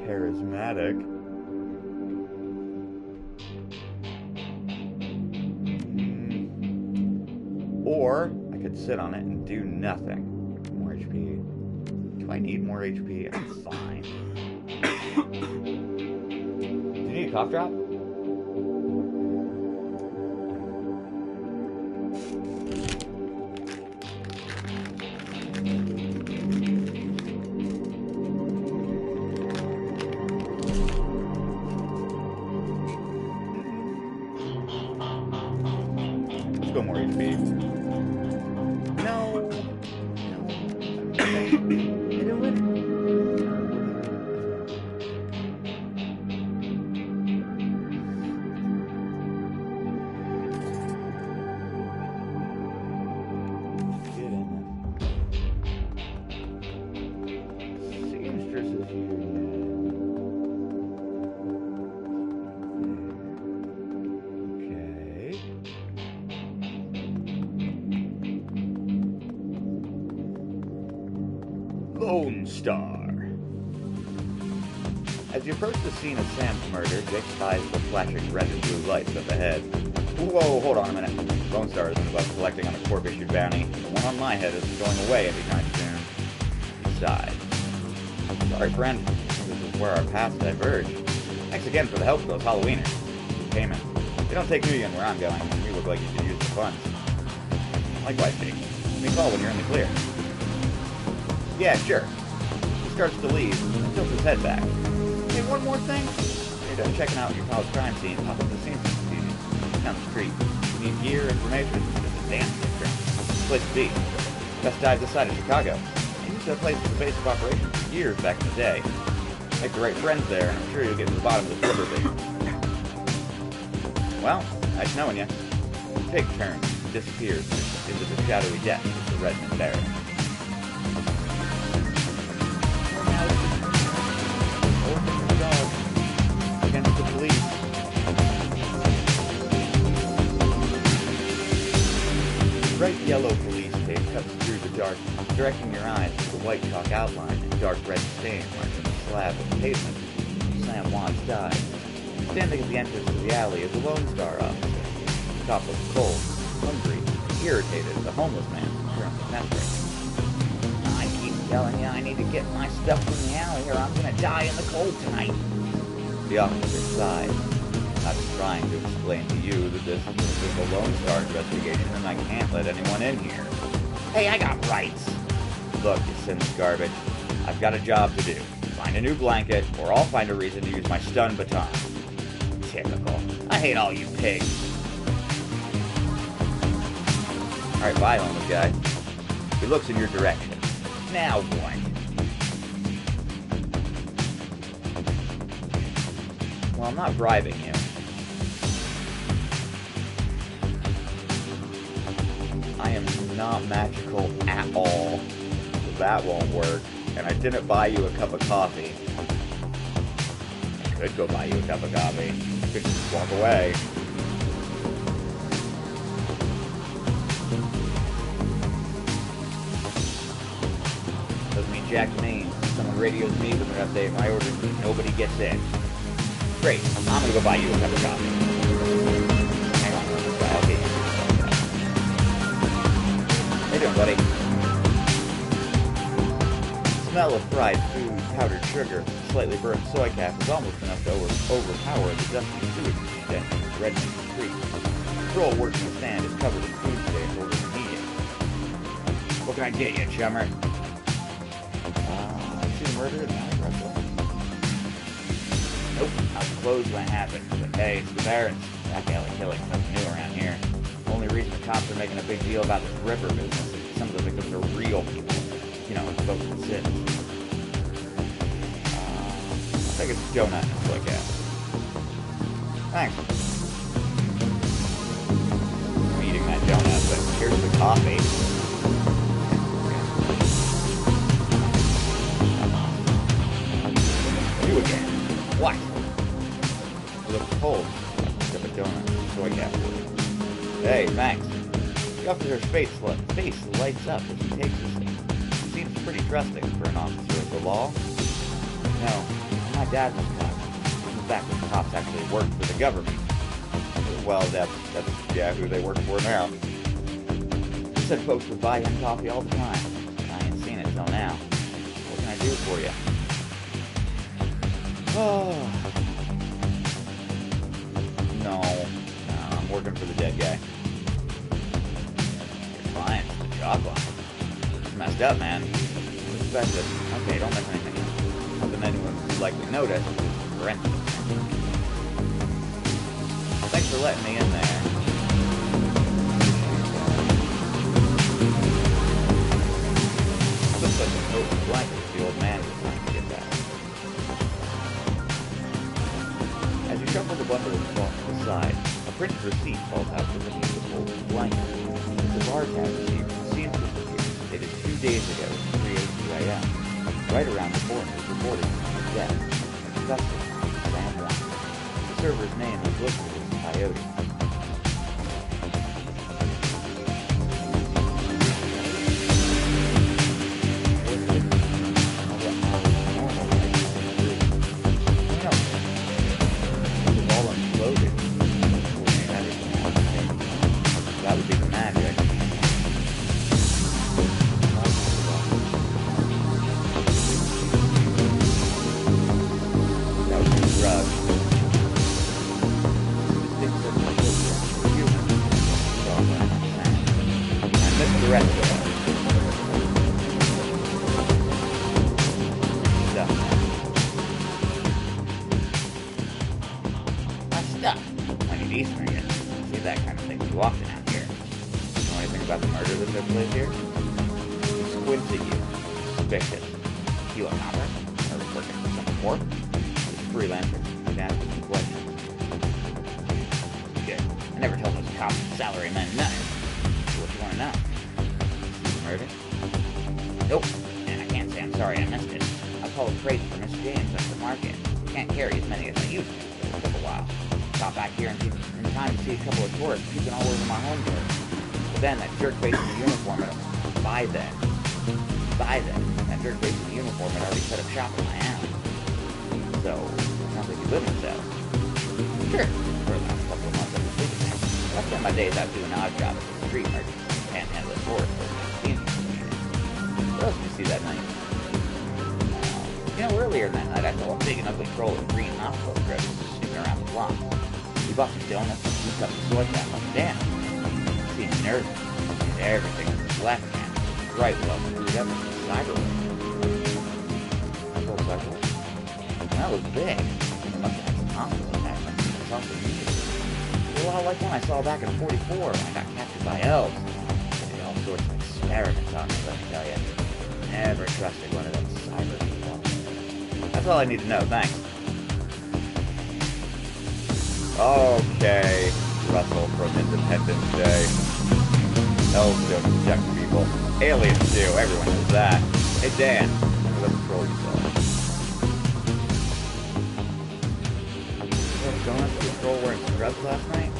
Charismatic. Or I could sit on it and do nothing. More HP. Do I need more HP? I'm fine. Do you need a cough drop? More HP. No. Seamstresses Union. Lone Star. As you approach the scene of Sam's murder, Jake's eyes will flashing red and blue lights up ahead. Whoa, hold on a minute. Lone Star isn't about collecting on a corp-issued bounty. The one on my head isn't going away anytime soon. He sighed. Sorry, friend. This is where our paths diverge. Thanks again for the help of those Halloweeners. Payment. They don't take New Year where I'm going, and you look like you could use the funds. Likewise, Jake. Give me a call when you're in the clear. Yeah, sure. He starts to leave and tilts his head back. Hey, one more thing? You're done checking out your palace crime scene. Pop up the scene down the street. You need gear, information, just a damn picture. Place to be. Best dive this side of Chicago. I used that place as a base of operations for years back in the day. Make the right friends there, and I'm sure you'll get to the bottom of the flipper thing. Well, nice knowing you. Jake turns and disappears into the shadowy depths of the Redmond Barracks. Against the police. Bright yellow police tape cuts through the dark, directing your eyes to the white chalk outline and dark red stain marking the slab of the pavement where Sam Watts died. Standing at the entrance to the alley is a Lone Star officer. Top looks cold, hungry, irritated as a homeless man currently pestering. I keep telling you I need to get my stuff from the alley or I'm gonna die in the cold tonight. The officer sighed. I was trying to explain to you that this is a Lone Star investigation and I can't let anyone in here. Hey, I got rights. Look, you sinless garbage. I've got a job to do. Find a new blanket, or I'll find a reason to use my stun baton. Typical. I hate all you pigs. Alright, bye, homeless guy. He looks in your direction. Now what? Well, I'm not bribing you. I am not magical at all, so that won't work. And I didn't buy you a cup of coffee. I could go buy you a cup of coffee. You could just walk away. Doesn't mean jack to me. Someone radios me with an update my order. Nobody gets in. Great. I'm gonna go buy you a cup of coffee. Hang on, I'll get you. How you doing, buddy? The smell of fried food, powdered sugar, slightly burnt soy cap is almost enough to overpower the dusty sewage stench of Redmond Street. The patrol working the stand is covered in food stains over the meeting. What can I get you, chummer? See the murder in the alley restaurant? Nope, I was closed when it happened. But hey, it's the Barons. Back alley killing, nothing new around here. only reason the cops are making a big deal about this river business is some of the victims are real people. You know, folks with sins. I'll take a donut and soy gas. Thanks. I'm eating that donut, but here's the coffee. You again. What? You look cold. Pick up a donut and soy gas. Hey, thanks. The officer's face lights up as he takes this thing. He seems pretty trusting for an officer of the law. No, my dad was a cop. In fact, the cops actually worked for the government. Well, that's yeah, who they work for now. He said folks would buy him coffee all the time. I ain't seen it till now. What can I do for you? Oh. No, I'm working for the dead guy. You're fine. Job line. It's messed up, man. Suspected. Okay, don't mention anything else. Nothing anyone would likely notice. Rent. Thanks for letting me in there. Looks like an open blanket the old man was trying to get back. As you shuffle the bundle of cloth to the side, a printed receipt falls out from beneath the folded blanket. It's a bar tab receipt from Seamstress Review, dated 2 days ago at 3:02 a.m. Right around the corner is reported his death. Suspect, Sam 1. The server's name is listed as Coyote. Back in 44 when I got captured by elves. They did all sorts of experiments on me, let me tell you. Never trusted one of them cyber people. That's all I need to know, thanks. Okay, Russell from Independence Day. Elves don't abduct people. Aliens do, everyone knows that. Hey Dan, remember the patrol you saw? You going up to the patrol wearing scrubs last night?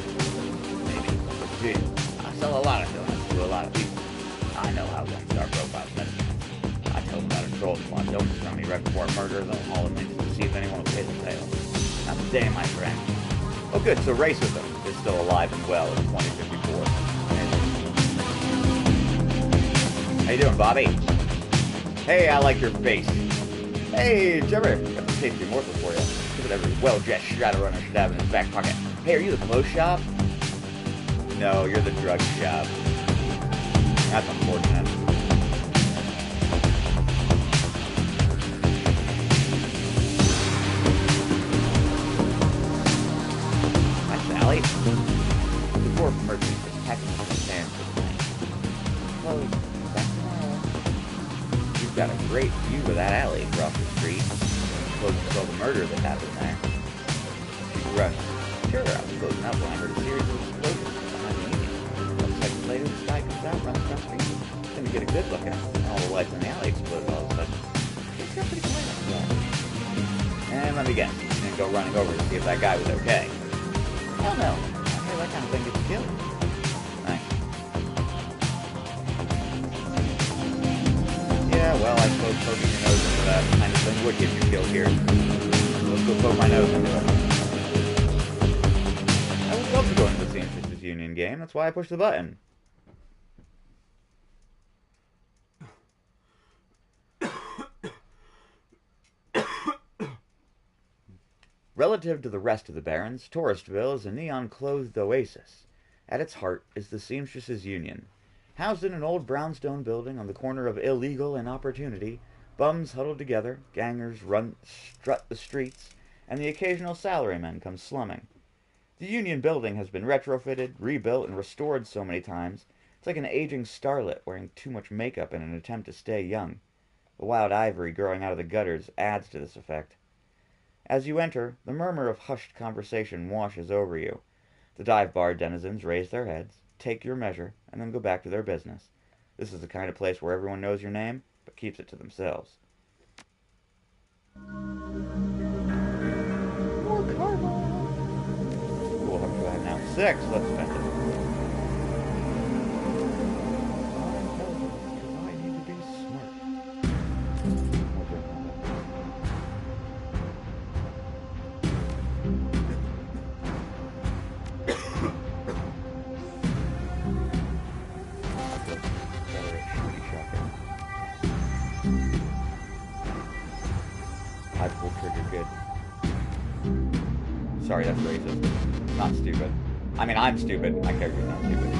Gee, I sell a lot of donuts to a lot of people. I know how one star profiles medicine. I tell them about a troll that wants donuts from me right before I murder them, haul them in to see if anyone will pay the tale. Not today, my friend. Oh good, so Racism is still alive and well in 2054. How you doing, Bobby? Hey, I like your face. Hey, Trevor, got the tasty morsel for you. Look at every well-dressed Shadowrunner should have in his back pocket. Hey, are you the clothes shop? No, you're the drug shop. That's unfortunate. Hi, Sally. The door from Merchant is packing up the sand for the night. Close. Back tomorrow. You've got a great view of that alley across the street. Close to all the murder that happened there. She rushed. Sure, I was closing up when I heard a series of explosions behind the Union. Some seconds later, the sky comes out, runs down the street. Didn't get a good look at it, and all the lights in the alley exploded all of a sudden. It's got pretty quiet after that. And let me guess, you didn't go running over to see if that guy was okay. Hell no. I hear that kind of thing gets killed. Nice. Yeah, well, I suppose poking your nose into that kind of thing would get you killed here. Let's go poke my nose into it. I would love to go into the Seamstresses Union game. That's why I pushed the button. Relative to the rest of the Barrens, Touristville is a neon-clothed oasis. At its heart is the Seamstresses Union. Housed in an old brownstone building on the corner of Illegal and Opportunity, bums huddled together, gangers strut the streets, and the occasional salaryman comes slumming. The Union building has been retrofitted, rebuilt, and restored so many times, it's like an aging starlet wearing too much makeup in an attempt to stay young. The wild ivory growing out of the gutters adds to this effect. As you enter, the murmur of hushed conversation washes over you. The dive bar denizens raise their heads, take your measure, and then go back to their business. This is the kind of place where everyone knows your name, but keeps it to themselves. More karma! Cool, how much do I have now? 6! Let's spend it. I need to be smart. I pulled trigger good. Sorry, that's racist. Not stupid. I mean, I'm stupid. My character's not stupid.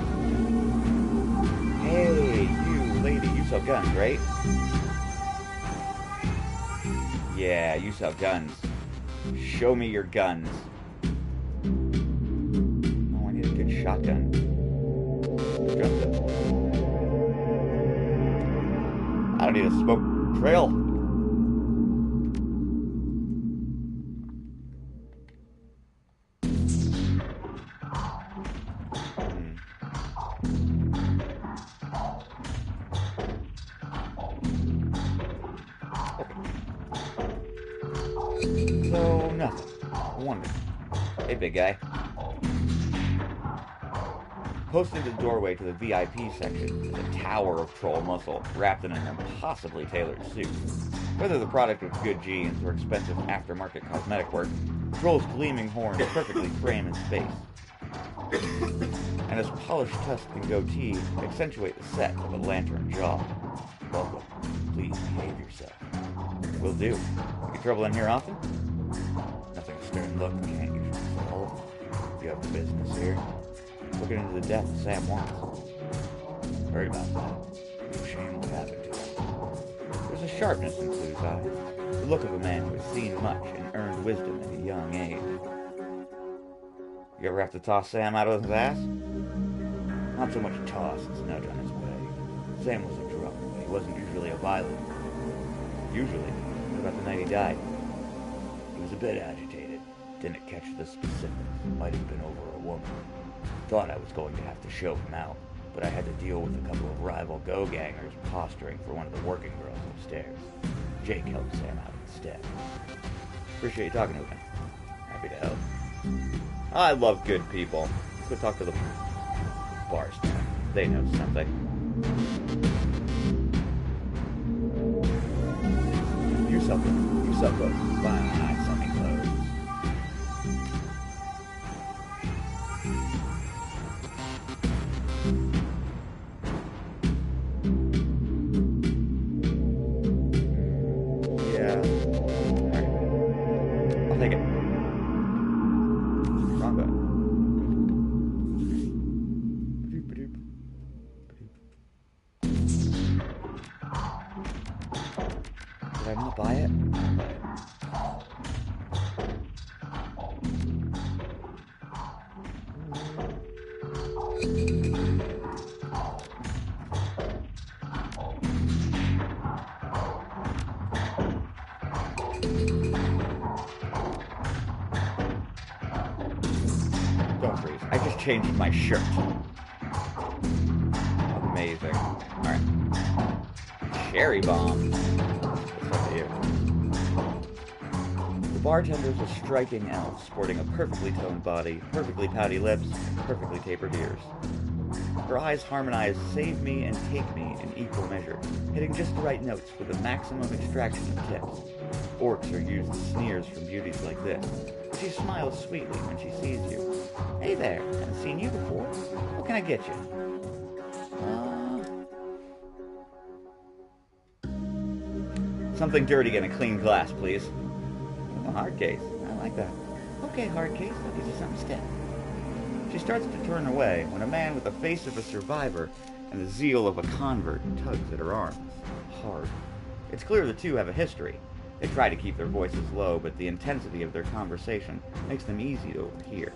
Hey, you lady, you sell guns, right? Yeah, you sell guns. Show me your guns. Oh, I need a good shotgun. I don't need a smoke trail. So, nothing. Wonderful. Hey, big guy. Posted in the doorway to the VIP section is a tower of troll muscle wrapped in an impossibly tailored suit. Whether the product of good genes or expensive aftermarket cosmetic work, the troll's gleaming horns perfectly frame his face. And his polished tusk and goatee accentuate the set of a lantern jaw. Welcome. Please behave yourself. Will do. You get trouble in here often? Nothing a stern look can't usually solve. You have business here. Looking into the death of Sam Watts. Heard about that. No shame what happened to him. There's a sharpness in Clue's eyes. The look of a man who has seen much and earned wisdom at a young age. You ever have to toss Sam out of his ass? Not so much a toss as nudge on his way. Sam was a drunk, but he wasn't usually a violent. Usually. What about the night he died? He was a bit agitated. Didn't catch the specifics. Might have been over a woman. Thought I was going to have to show him out, but I had to deal with a couple of rival go-gangers posturing for one of the working girls upstairs. Jake helped Sam out instead. Appreciate you talking to me. Happy to help. I love good people. Let's go talk to the bar staff. They know something. You sell clothes. You sell clothes. Fine, sell me clothes. Yeah. Alright. I'll take it. Wrong button. Did I not buy it? changed my shirt. Amazing. Alright. Cherry bomb. What's up to you? The bartender's a striking elf, sporting a perfectly toned body, perfectly pouty lips, perfectly tapered ears. Her eyes harmonize save me and take me in equal measure, hitting just the right notes for the maximum extraction of tips. Orcs are used to sneers from beauties like this. She smiles sweetly when she sees you. Hey there, haven't seen you before. What can I get you? Something dirty and a clean glass, please. A hard case. I like that. Okay, hard case. I'll get you something stiff. She starts to turn away when a man with the face of a survivor and the zeal of a convert tugs at her arm. Hard. It's clear the two have a history. They try to keep their voices low, but the intensity of their conversation makes them easy to overhear.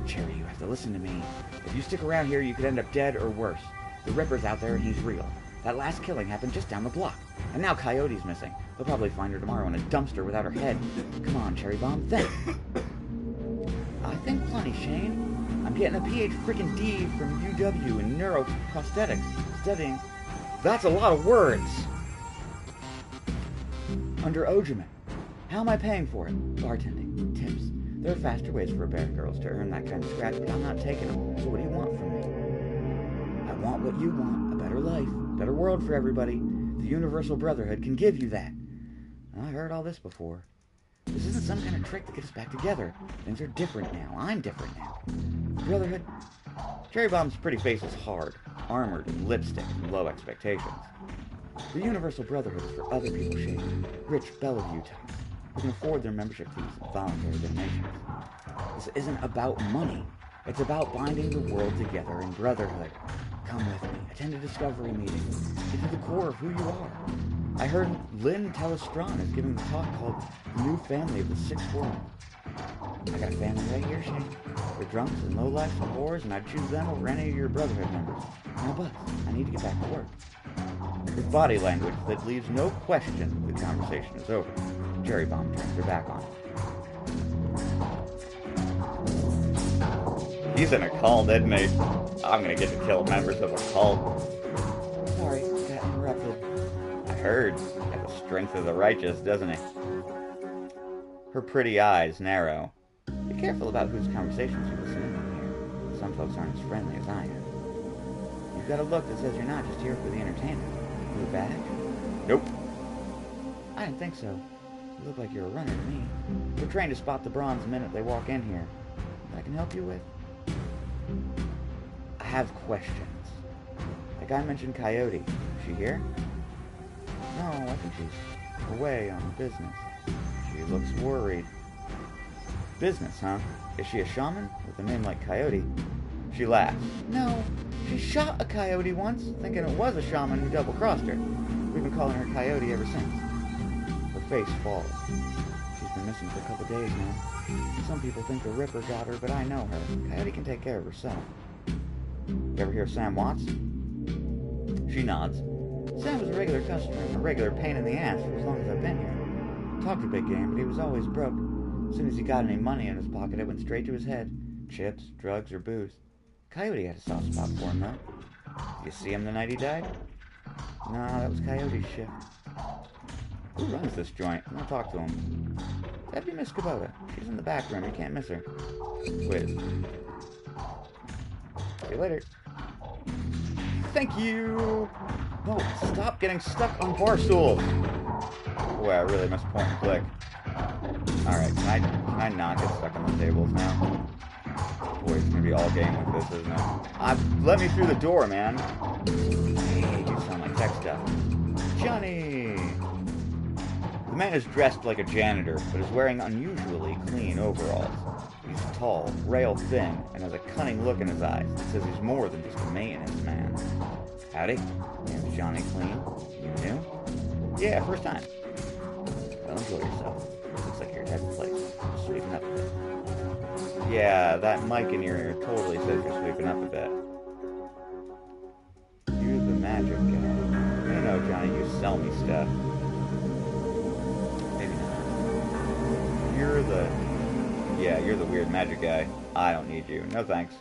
Cherry, you have to listen to me. If you stick around here, you could end up dead or worse. The Ripper's out there and he's real. That last killing happened just down the block. And now Coyote's missing. They'll probably find her tomorrow in a dumpster without her head. Come on, Cherry Bomb, think. I think plenty, Shane. I'm getting a Ph.D. from UW in neuroprosthetics, studying... That's a lot of words! Under Ojaman. How am I paying for it? Bartending. Tips. There are faster ways for bear girls to earn that kind of scratch, but I'm not taking them. So what do you want from me? I want what you want. A better life. Better world for everybody. The Universal Brotherhood can give you that. I heard all this before. This isn't some kind of trick to get us back together. Things are different now. I'm different now. Brotherhood... Cherry Bomb's pretty face is hard, armored in lipstick and low expectations. The Universal Brotherhood is for other people, Shane. Rich Bellevue types who can afford their membership fees and voluntary donations. This isn't about money. It's about binding the world together in brotherhood. Come with me. Attend a discovery meeting. Get to the core of who you are. I heard Lynn Telestron is giving a talk called The New Family of the Sixth World. I got a family right here, Shane. They're drunks and lowlifes and whores, and I'd choose them over any of your Brotherhood members. Now, Buzz, I need to get back to work. With body language that leaves no question the conversation is over, Cherry Bomb turns her back on him. He's in a cult, isn't he? I'm gonna get to kill members of a cult. Sorry, got interrupted. I heard. Got the strength of the righteous, doesn't he? Her pretty eyes narrow. Be careful about whose conversations you listen in on here. Some folks aren't as friendly as I am. You've got a look that says you're not just here for the entertainment. Blue badge? Nope. I didn't think so. You look like you're a runner to me. We're trained to spot the bronze the minute they walk in here. That I can help you with? I have questions. Like I mentioned Coyote. Is she here? No, I think she's away on business. She looks worried. Business, huh? Is she a shaman with a name like Coyote? She laughs. No, she shot a coyote once, thinking it was a shaman who double-crossed her. We've been calling her Coyote ever since. Her face falls. She's been missing for a couple days now. Some people think the Ripper got her, but I know her. Coyote can take care of herself. You ever hear of Sam Watts? She nods. Sam was a regular customer and a regular pain in the ass for as long as I've been here. Talked a big game, but he was always broke. As soon as he got any money in his pocket, it went straight to his head. Chips, drugs, or booze. Coyote had a soft spot for him, though. Did you see him the night he died? Nah, that was Coyote's shift. Who runs this joint? I'm gonna talk to him. That'd be Miss Kubota. She's in the back room. You can't miss her. Quiz. See you later. Thank you! No, stop getting stuck on bar stools! Boy, I really must point and click. Alright, can I not get stuck on the tables now? Boy, it's gonna be all game with this, isn't it? Let me through the door, man! Hey, you sound like tech stuff. Johnny! The man is dressed like a janitor, but is wearing unusually clean overalls. He's tall, rail thin, and has a cunning look in his eyes that says he's more than just a maintenance man. Howdy, name's Johnny Clean. You new? Yeah, first time. Well, enjoy yourself. Looks like you're heading place. Sweeping up a bit. Yeah, that mic in your ear totally says you're sweeping up a bit. You're the magic guy. You know, Johnny, you sell me stuff. Maybe not. You're the weird magic guy. I don't need you. No thanks.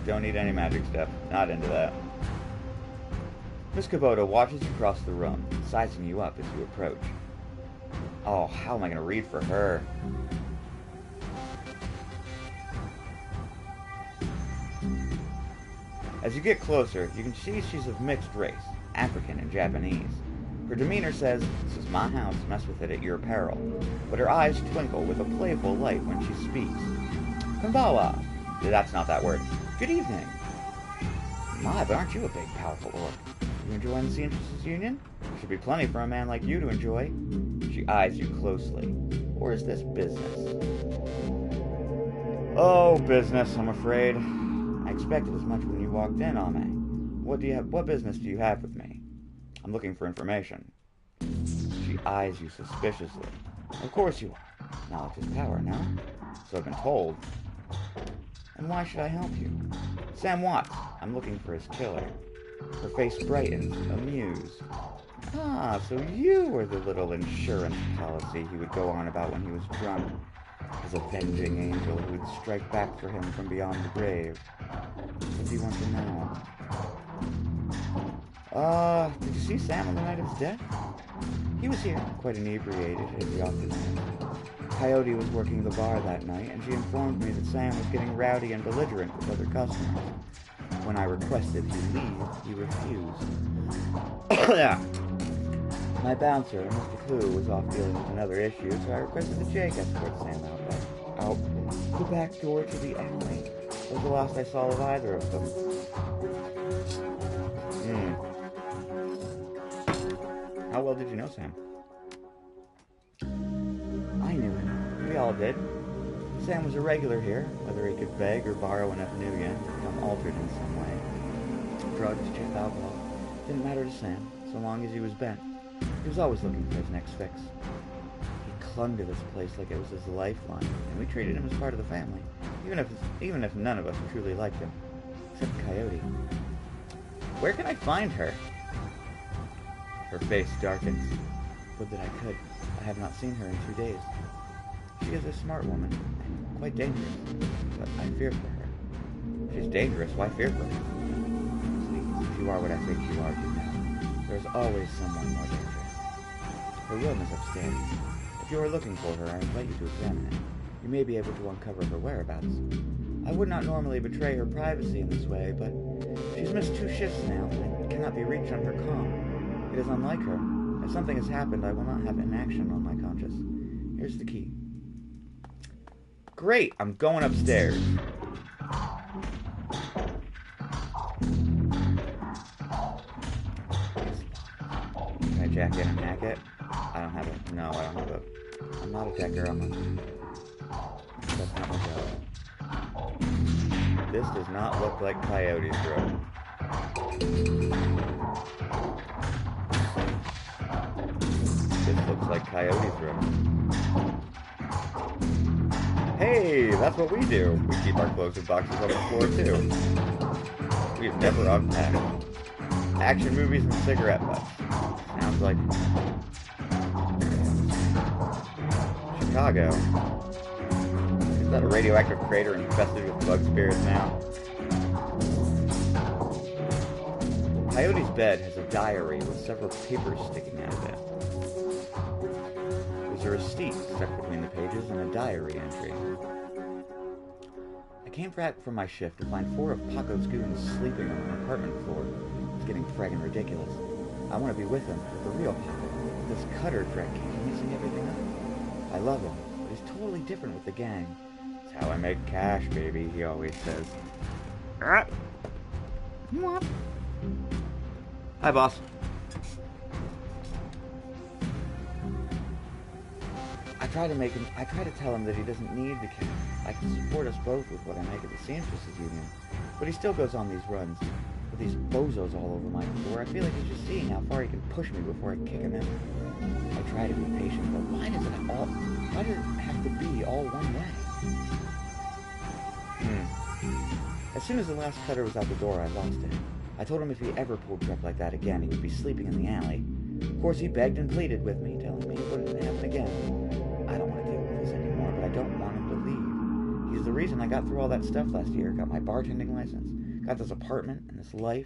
don't need any magic stuff. Not into that. Miss Kubota watches you cross the room, sizing you up as you approach. Oh, how am I going to read for her? As you get closer, you can see she's of mixed race, African and Japanese. Her demeanor says, "This is my house, mess with it at your peril," but her eyes twinkle with a playful light when she speaks. Konbawa. That's not that word. Good evening. My, but aren't you a big, powerful orc? You enjoying the Seamstresses Union? There should be plenty for a man like you to enjoy. She eyes you closely. Or is this business? Oh, business, I'm afraid. I expected as much when you walked in, Ame. What business do you have with me? I'm looking for information. She eyes you suspiciously. Of course you are. Knowledge is power, no? So I've been told. And why should I help you? Sam Watts. I'm looking for his killer. Her face brightens, amused. Ah, so you were the little insurance policy he would go on about when he was drunk. His avenging angel who would strike back for him from beyond the grave. What do you want to know? Did you see Sam on the night of his death? He was here, quite inebriated, as he often is. Coyote was working the bar that night, and she informed me that Sam was getting rowdy and belligerent with other customers. When I requested he leave, he refused. My bouncer, Mr. Clue, was off dealing with another issue, so I requested that Jake escort Sam out the back door to the alley. It was the last I saw of either of them. How well did you know Sam? I knew him. We all did. Sam was a regular here, whether he could beg or borrow enough new yen to become altered in some way. Drugs, chip, alcohol, didn't matter to Sam, so long as he was bent. He was always looking for his next fix. He clung to this place like it was his lifeline, and we treated him as part of the family, even if none of us truly liked him, except Coyote. Where can I find her? Her face darkens. Would that I could. I have not seen her in 2 days. She is a smart woman, and quite dangerous, but I fear for her. She's dangerous, why fear for her? Please, if you are what I think you are, do know. There is always someone more dangerous. Her room is upstairs. If you are looking for her, I invite you to examine it. You may be able to uncover her whereabouts. I would not normally betray her privacy in this way, but she's missed 2 shifts now, and cannot be reached on her comm. It is unlike her. If something has happened, I will not have inaction on my conscience. Here's the key. Great! I'm going upstairs. Can I jack in and hack it? I don't have a... No, I don't have a... I'm not a decker. That's not my job. This does not look like Coyote's room. This looks like Coyote's room. Hey, that's what we do. We keep our clothes in boxes on the floor, too. We've never unpacked. Action movies and cigarette butts. Sounds like... Chicago. Is that a radioactive crater infested with bug spirits now? Coyote's bed has a diary with several papers sticking out of it. There's a receipt stuck between the pages and a diary entry. I came back from my shift to find 4 of Paco's goons sleeping on an apartment floor. It's getting friggin' ridiculous. I want to be with him, the real Paco. This Cutter dreck keeps messing everything up. I love him, but he's totally different with the gang. It's how I make cash, baby, he always says. What? Hi, boss. I try to tell him that he doesn't need the cash. I can support us both with what I make at the Seamstresses Union. But he still goes on these runs. With these bozos all over my floor, I feel like he's just seeing how far he can push me before I kick him in. I try to be patient, but why does it have to be all one way? As soon as the last Cutter was out the door, I lost it. I told him if he ever pulled crap like that again, he would be sleeping in the alley. Of course, he begged and pleaded with me, telling me it wouldn't happen again. I don't want to deal with this anymore, but I don't want him to leave. He's the reason I got through all that stuff last year. Got my bartending license, got this apartment and this life.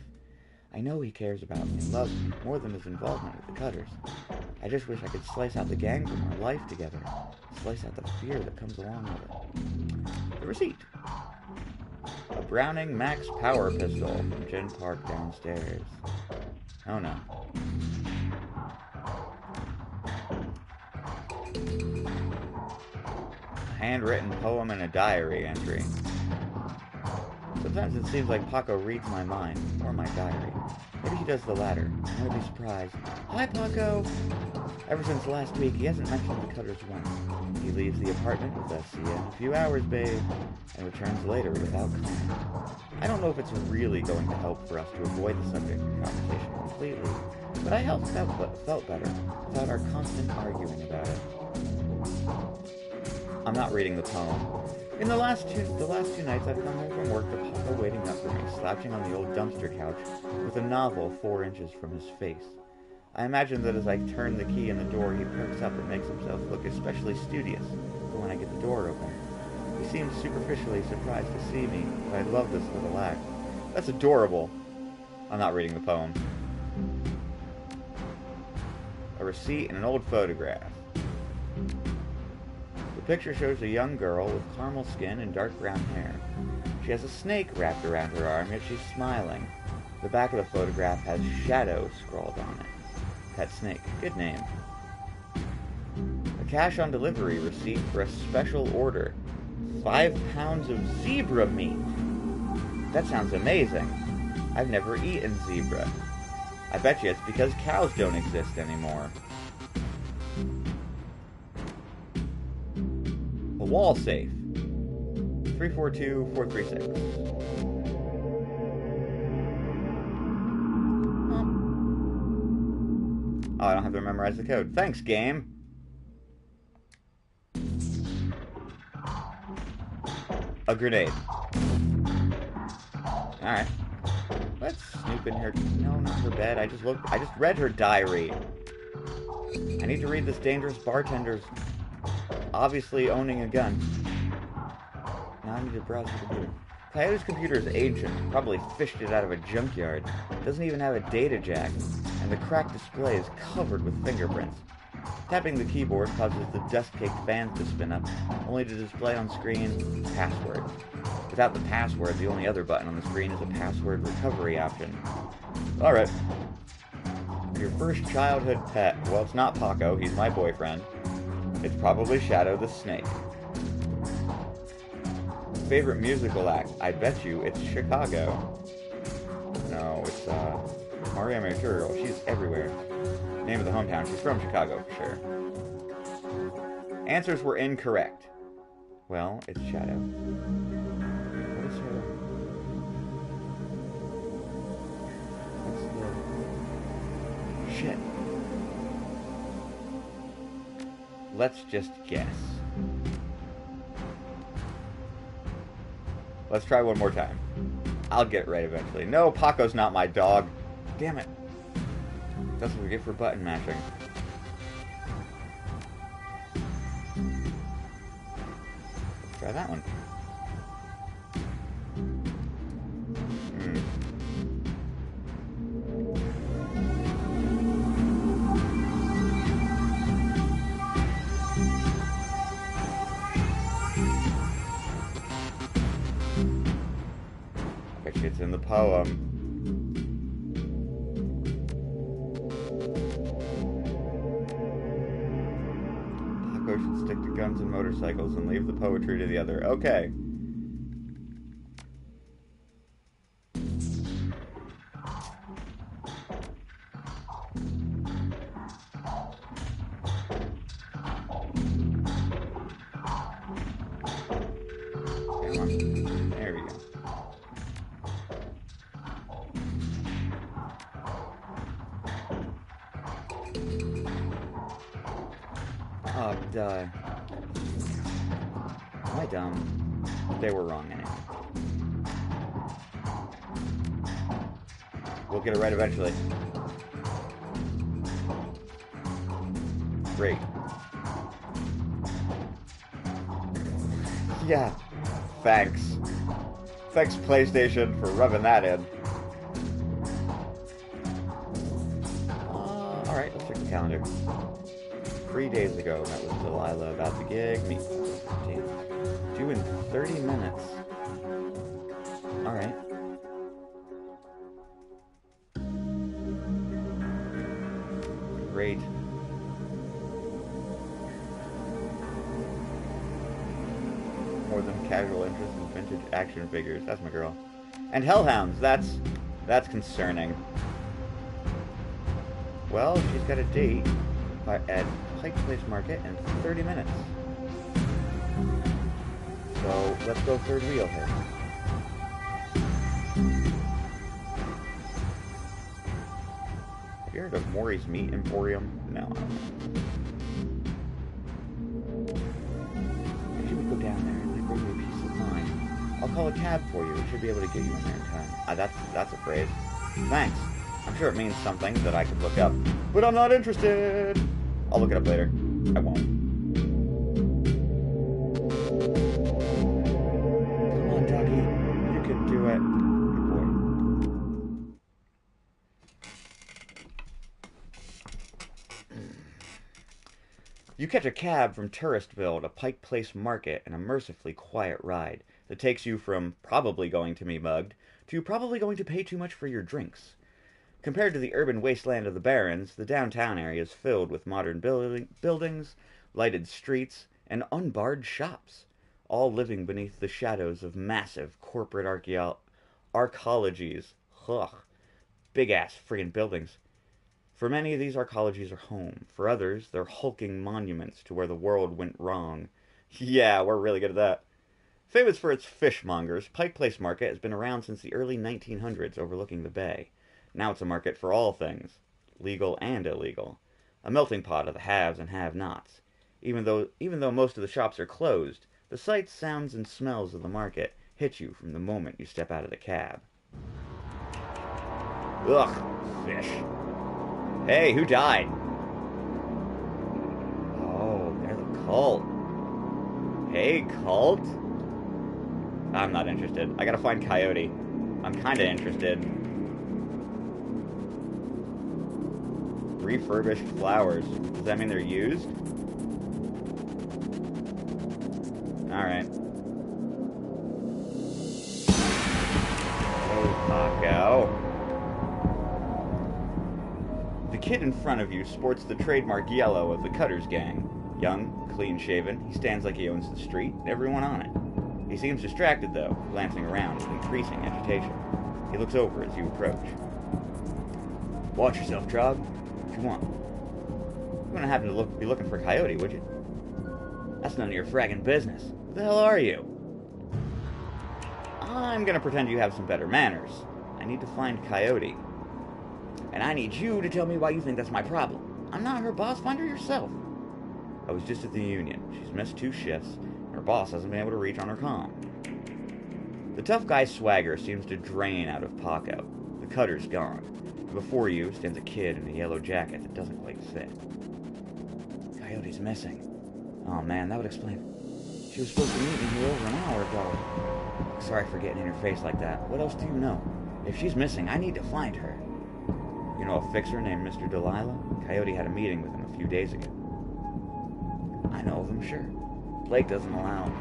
I know he cares about me and loves me more than his involvement with the Cutters. I just wish I could slice out the gang from our life together. Slice out the fear that comes along with it. The receipt. A Browning Max Power Pistol from Gin Park downstairs. Oh no. A handwritten poem and a diary entry. Sometimes it seems like Paco reads my mind, or my diary. Maybe he does the latter. I would be surprised. Hi, Paco! Ever since last week, he hasn't mentioned the Cutters once. He leaves the apartment with us, see you in a few hours, babe, and returns later without comment. I don't know if it's really going to help for us to avoid the subject of conversation completely, but I felt better without our constant arguing about it. I'm not reading the poem. In the last two nights, I've come home from work to Paco waiting up for me, slouching on the old dumpster couch with a novel 4 inches from his face. I imagine that as I turn the key in the door, he perks up and makes himself look especially studious for when I get the door open. He seems superficially surprised to see me, but I love this little act. That's adorable. I'm not reading the poem. A receipt and an old photograph. The picture shows a young girl with caramel skin and dark brown hair. She has a snake wrapped around her arm, yet she's smiling. The back of the photograph has Shadow scrawled on it. Pet snake. Good name. A cash on delivery receipt for a special order. 5 pounds of zebra meat. That sounds amazing. I've never eaten zebra. I bet you it's because cows don't exist anymore. A wall safe. 342436. Oh, I don't have to memorize the code. Thanks, game. A grenade. Alright. Let's snoop in her. No, not her bed. I just read her diary. I need to read this dangerous bartender's obviously owning a gun. Now I need to browse the computer. Coyote's computer is ancient. Probably fished it out of a junkyard. Doesn't even have a data jack. And the cracked display is covered with fingerprints. Tapping the keyboard causes the dust-caked fans to spin up, only to display on screen password. Without the password, the only other button on the screen is a password recovery option. Alright. Your first childhood pet. Well, it's not Paco, he's my boyfriend. It's probably Shadow the Snake. Favorite musical act? I bet you it's Chicago. No, it's Maria Mercurial. She's everywhere. Name of the hometown. She's from Chicago, for sure. Answers were incorrect. Well, it's Shadow. What is her... What's the... Shit. Let's just guess. Let's try one more time. I'll get it right eventually. No, Paco's not my dog. Damn it. That's what we get for button mashing. Let's try that one. I bet you it's in the poem. Should stick to guns and motorcycles and leave the poetry to the other. Okay. Come on. There we go. Oh, duh. Am I dumb? They were wrong anyway. We'll get it right eventually. Great. Yeah. Thanks. Thanks, PlayStation, for rubbing that in. Alright, let's check the calendar. 3 days ago, met with Delilah about the gig. Meet 15th. Due in 30 minutes. Alright. Great. More than casual interest in vintage action figures. That's my girl. And hellhounds. That's concerning. Well, she's got a date at Pike Place Market in 30 minutes. So let's go third wheel here. Have you heard of Maury's Meat Emporium? No. If you would go down there, it might bring you a peace of mind. I'll call a cab for you. We should be able to get you in there in time. That's a phrase. Thanks. I'm sure it means something that I could look up. But I'm not interested! I'll look it up later. I won't. Come on, doggy. You can do it. Good boy. You catch a cab from Touristville to Pike Place Market in a mercifully quiet ride that takes you from probably going to be mugged to probably going to pay too much for your drinks. Compared to the urban wasteland of the Barrens, the downtown area is filled with modern buildings, lighted streets, and unbarred shops, all living beneath the shadows of massive corporate arcologies. Ugh. Big-ass friggin' buildings. For many, these arcologies are home. For others, they're hulking monuments to where the world went wrong. Yeah, we're really good at that. Famous for its fishmongers, Pike Place Market has been around since the early 1900s, overlooking the bay. Now it's a market for all things, legal and illegal. A melting pot of the haves and have-nots. Even though most of the shops are closed, the sights, sounds, and smells of the market hit you from the moment you step out of the cab. Ugh, fish. Hey, who died? Oh, they're the cult. Hey, cult? I'm not interested. I gotta find Coyote. I'm kinda interested. Refurbished flowers. Does that mean they're used? Alright. Oh, Paco. The kid in front of you sports the trademark yellow of the Cutters gang. Young, clean-shaven, he stands like he owns the street and everyone on it. He seems distracted, though, glancing around with increasing agitation. He looks over as you approach. Watch yourself, Trog. What you want? You wouldn't happen to be looking for Coyote, would you? That's none of your fragging business. Who the hell are you? I'm gonna pretend you have some better manners. I need to find Coyote. And I need you to tell me why you think that's my problem. I'm not her boss. Find her yourself. I was just at the union. She's missed 2 shifts, and her boss hasn't been able to reach on her comm. The tough guy's swagger seems to drain out of Paco. The Cutter's gone. Before you stands a kid in a yellow jacket that doesn't quite fit. Coyote's missing. Oh man, that would explain. She was supposed to meet me here over an hour ago. Sorry for getting in your face like that. What else do you know? If she's missing, I need to find her. You know a fixer named Mr. Delilah? Coyote had a meeting with him a few days ago. I know of him, sure. Blake doesn't allow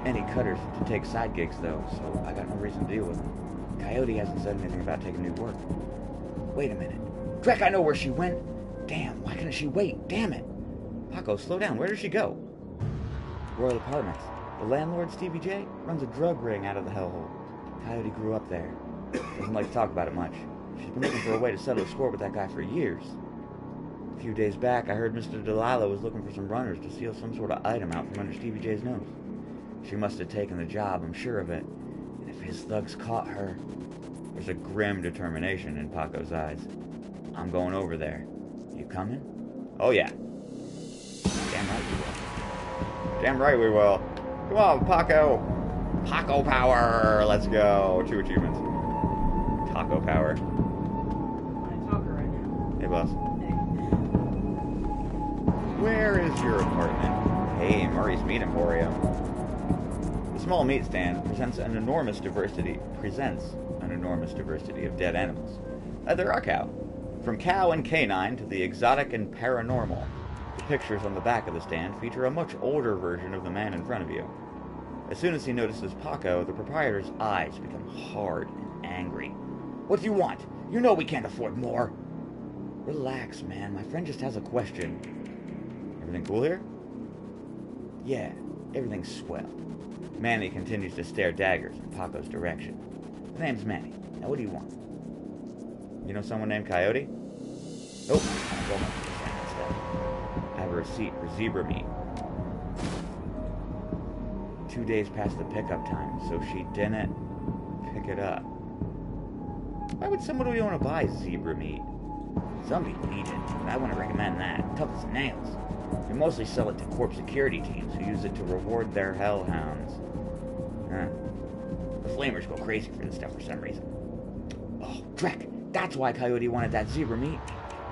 any Cutters to take side gigs, though, so I got no reason to deal with him. Coyote hasn't said anything about taking new work. Wait a minute. Drek, I know where she went. Damn, why couldn't she wait? Damn it. Paco, slow down. Where did she go? Royal Apartments. The landlord, Stevie J, runs a drug ring out of the hellhole. Coyote grew up there. Doesn't like to talk about it much. She's been looking for a way to settle a score with that guy for years. A few days back, I heard Mr. Delilah was looking for some runners to steal some sort of item out from under Stevie J's nose. She must have taken the job, I'm sure of it. And if his thugs caught her... There's a grim determination in Paco's eyes. I'm going over there. You coming? Oh, yeah. Damn right we will. Damn right we will. Come on, Paco. Paco power. Let's go. 2 achievements. Taco power. I'm talking right now. Hey, boss. Where is your apartment? Hey, Murray's Meat Emporium. The The small meat stand presents an enormous diversity of dead animals. There are cow. From cow and canine to the exotic and paranormal. The pictures on the back of the stand feature a much older version of the man in front of you. As soon as he notices Paco, the proprietor's eyes become hard and angry. What do you want? You know we can't afford more. Relax, man. My friend just has a question. Everything cool here? Yeah, everything's swell. Manny continues to stare daggers in Paco's direction. The name's Manny. Now what do you want? You know someone named Coyote? Nope. I'm going up to the stand instead. I have a receipt for zebra meat. 2 days past the pickup time, so she didn't pick it up. Why would somebody want to buy zebra meat? Some people eat it, but I wouldn't recommend that. Tough as nails. They mostly sell it to corp security teams who use it to reward their hellhounds. The flamers go crazy for this stuff for some reason. Oh, Drek! That's why Coyote wanted that zebra meat.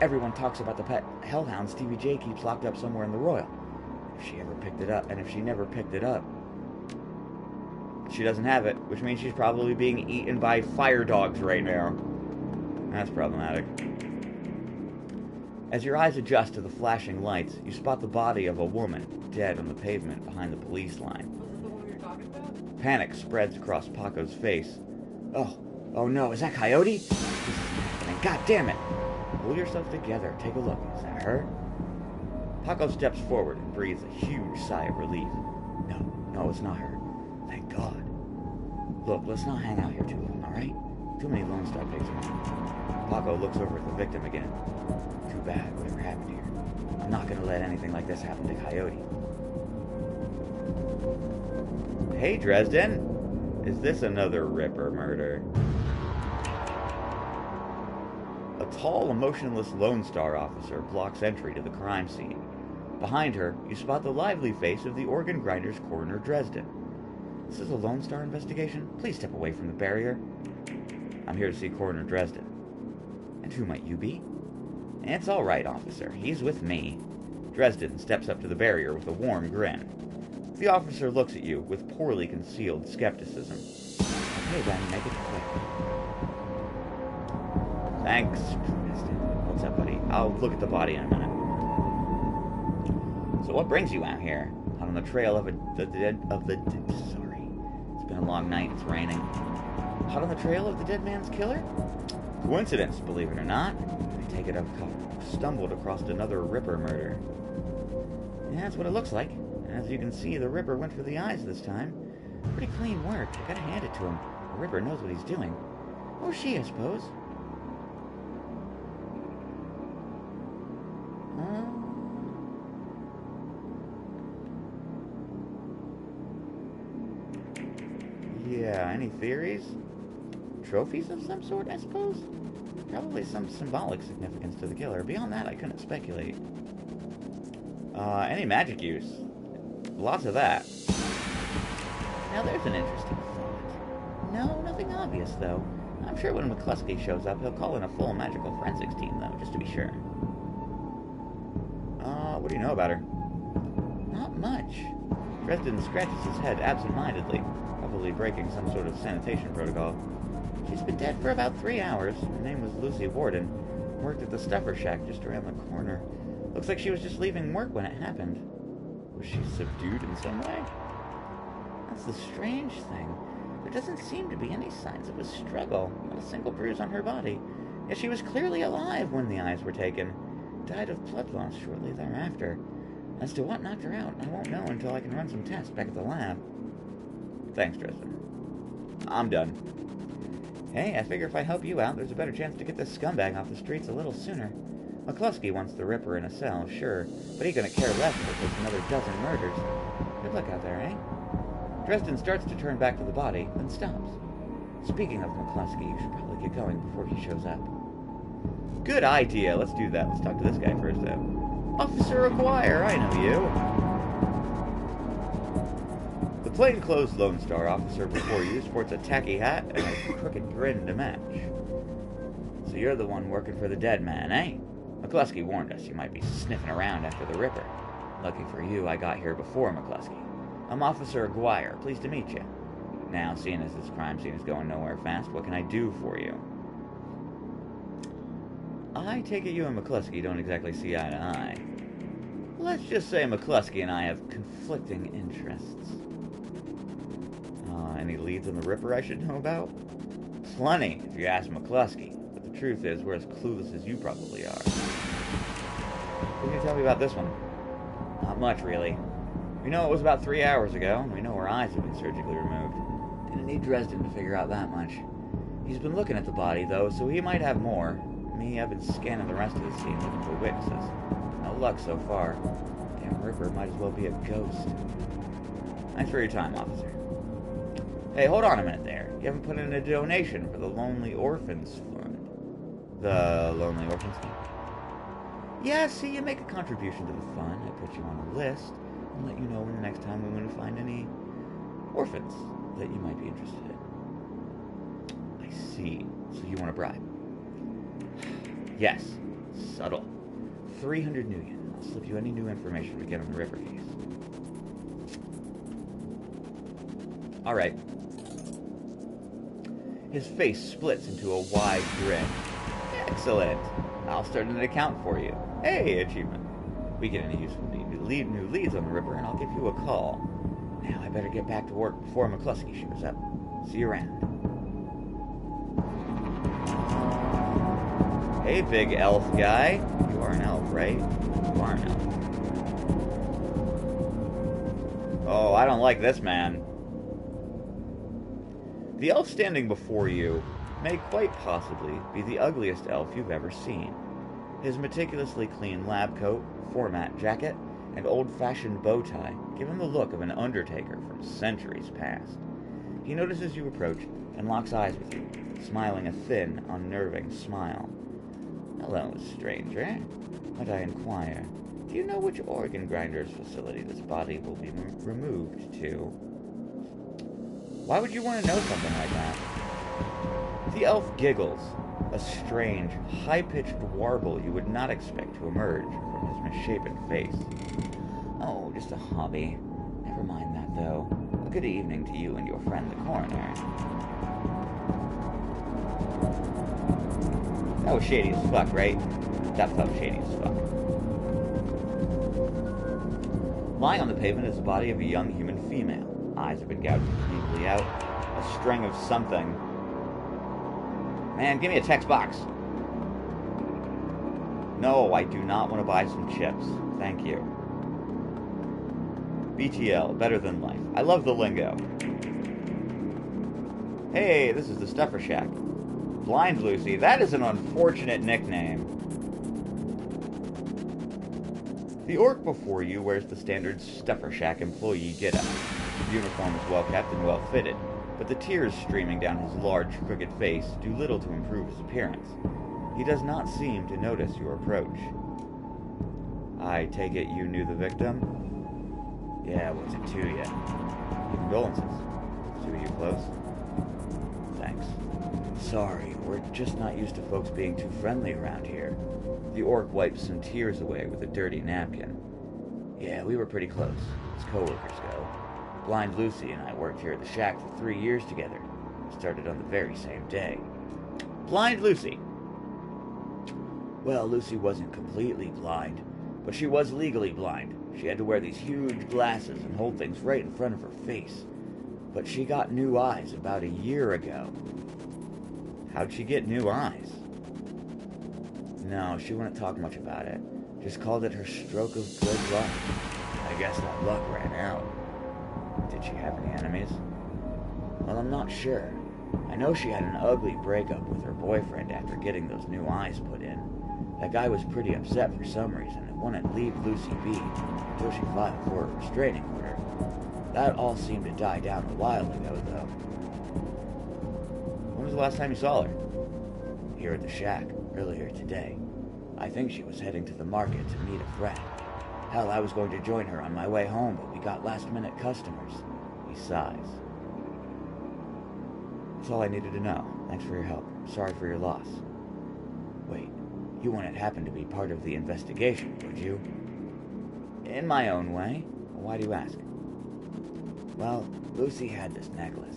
Everyone talks about the pet hellhound Stevie J keeps locked up somewhere in the Royal. If she ever picked it up, and if she never picked it up, she doesn't have it, which means she's probably being eaten by fire dogs right now. That's problematic. As your eyes adjust to the flashing lights, you spot the body of a woman dead on the pavement behind the police line. Was it the one we were talking about? Panic spreads across Paco's face. Oh no, is that Coyote? This isn't happening. God damn it! Pull yourself together. Take a look. Is that her? Paco steps forward and breathes a huge sigh of relief. No, it's not her. Thank God. Look, let's not hang out here too long, alright? Too many Lone Star pigs around. Paco looks over at the victim again. Too bad, whatever happened here. I'm not gonna let anything like this happen to Coyote. Hey, Dresden. Is this another Ripper murder? A tall, emotionless Lone Star officer blocks entry to the crime scene. Behind her, you spot the lively face of the organ grinder's Korner, Dresden. This is a Lone Star investigation? Please step away from the barrier. I'm here to see Korner Dresden. And who might you be? It's all right, officer. He's with me. Dresden steps up to the barrier with a warm grin. The officer looks at you with poorly concealed skepticism. Okay, then, make it quick. Thanks, Dresden. What's up, buddy? I'll look at the body in a minute. So what brings you out here? Out on the trail of sorry. It's been a long night, it's raining. Hot on the trail of the dead man's killer? Coincidence, believe it or not. I take it I've stumbled across another Ripper murder. Yeah, that's what it looks like. As you can see, the Ripper went for the eyes this time. Pretty clean work. I gotta hand it to him. The Ripper knows what he's doing. Or she, I suppose. Yeah, any theories? Trophies of some sort, I suppose? Probably some symbolic significance to the killer. Beyond that, I couldn't speculate. Any magic use? Lots of that. Now there's an interesting thought. No, nothing obvious, though. I'm sure when McCluskey shows up, he'll call in a full magical forensics team, though, just to be sure. What do you know about her? Not much. Dresden scratches his head absent-mindedly, probably breaking some sort of sanitation protocol. She's been dead for about 3 hours. Her name was Lucy Warden. Worked at the Stuffer Shack just around the corner. Looks like she was just leaving work when it happened. Was she subdued in some way? That's the strange thing. There doesn't seem to be any signs of a struggle. Not a single bruise on her body. Yet she was clearly alive when the eyes were taken. Died of blood loss shortly thereafter. As to what knocked her out, I won't know until I can run some tests back at the lab. Thanks, Dresden. I'm done. Hey, I figure if I help you out, there's a better chance to get this scumbag off the streets a little sooner. McCluskey wants the Ripper in a cell, sure, but he couldn't care less if it's another dozen murders. Good luck out there, eh? Dresden starts to turn back to the body, then stops. Speaking of McCluskey, you should probably get going before he shows up. Good idea. Let's do that. Let's talk to this guy first, though. Officer Aguirre, I know you. The plainclothes Lone Star officer before you sports a tacky hat and a crooked grin to match. So you're the one working for the dead man, eh? McCluskey warned us you might be sniffing around after the Ripper. Lucky for you, I got here before McCluskey. I'm Officer Aguirre. Pleased to meet you. Now, seeing as this crime scene is going nowhere fast, what can I do for you? I take it you and McCluskey don't exactly see eye to eye. Let's just say McCluskey and I have conflicting interests. Any leads on the Ripper I should know about? Plenty, if you ask McCluskey. But the truth is, we're as clueless as you probably are. What can you tell me about this one? Not much, really. We know it was about 3 hours ago, and we know her eyes have been surgically removed. Didn't need Dresden to figure out that much. He's been looking at the body, though, so he might have more. Me, I've been scanning the rest of the scene looking for witnesses. No luck so far. Damn Ripper might as well be a ghost. Thanks for your time, officer. Hey, hold on a minute there. You haven't put in a donation for the Lonely Orphans Fund. The Lonely Orphans Fund? Yeah, see, you make a contribution to the fund. I put you on a list and let you know when the next time we want to find any orphans that you might be interested in. I see. So you want a bribe? Yes. Subtle. 300 new yen. I'll slip you any new information we get on the Ripper case. Alright. His face splits into a wide grin. Excellent. I'll start an account for you. Hey, achievement. We get any useful new leads on the Ripper, and I'll give you a call. Now I better get back to work before McCluskey shows up. See you around. Hey, big elf guy. You are an elf, right? You are an elf. Oh, I don't like this man. The elf standing before you may quite possibly be the ugliest elf you've ever seen. His meticulously clean lab coat, format jacket, and old-fashioned bow tie give him the look of an undertaker from centuries past. He notices you approach and locks eyes with you, smiling a thin, unnerving smile. Hello, stranger. Might I inquire, do you know which organ grinder's facility this body will be removed to? Why would you want to know something like that? The elf giggles, a strange, high-pitched warble you would not expect to emerge from his misshapen face. Oh, just a hobby. Never mind that, though. A good evening to you and your friend, the Korner. That was shady as fuck, right? That felt shady as fuck. Lying on the pavement is the body of a young human female. Eyes have been gouged deeply out. A string of something. Man, give me a text box. No, I do not want to buy some chips. Thank you. BTL, better than life. I love the lingo. Hey, this is the Stuffer Shack. Blind Lucy, that is an unfortunate nickname. The orc before you wears the standard Stuffer Shack employee getup. The uniform is well kept and well fitted, but the tears streaming down his large, crooked face do little to improve his appearance. He does not seem to notice your approach. I take it you knew the victim? Yeah, what's it to you? Condolences. See you close? Thanks. Sorry, we're just not used to folks being too friendly around here. The orc wipes some tears away with a dirty napkin. Yeah, we were pretty close, as co-workers go. Blind Lucy and I worked here at the shack for 3 years together. Started on the very same day. Blind Lucy! Well, Lucy wasn't completely blind, but she was legally blind. She had to wear these huge glasses and hold things right in front of her face. But she got new eyes about a year ago. How'd she get new eyes? No, she wouldn't talk much about it. Just called it her stroke of good luck. I guess that luck ran out. Did she have any enemies? Well, I'm not sure. I know she had an ugly breakup with her boyfriend after getting those new eyes put in. That guy was pretty upset for some reason and wouldn't leave Lucy be until she filed for a restraining order. That all seemed to die down a while ago, though. When was the last time you saw her? Here at the shack, earlier today. I think she was heading to the market to meet a friend. Hell, I was going to join her on my way home, but we got last-minute customers. He sighs. That's all I needed to know. Thanks for your help. Sorry for your loss. Wait, you wouldn't happen to be part of the investigation, would you? In my own way. Why do you ask? Well, Lucy had this necklace.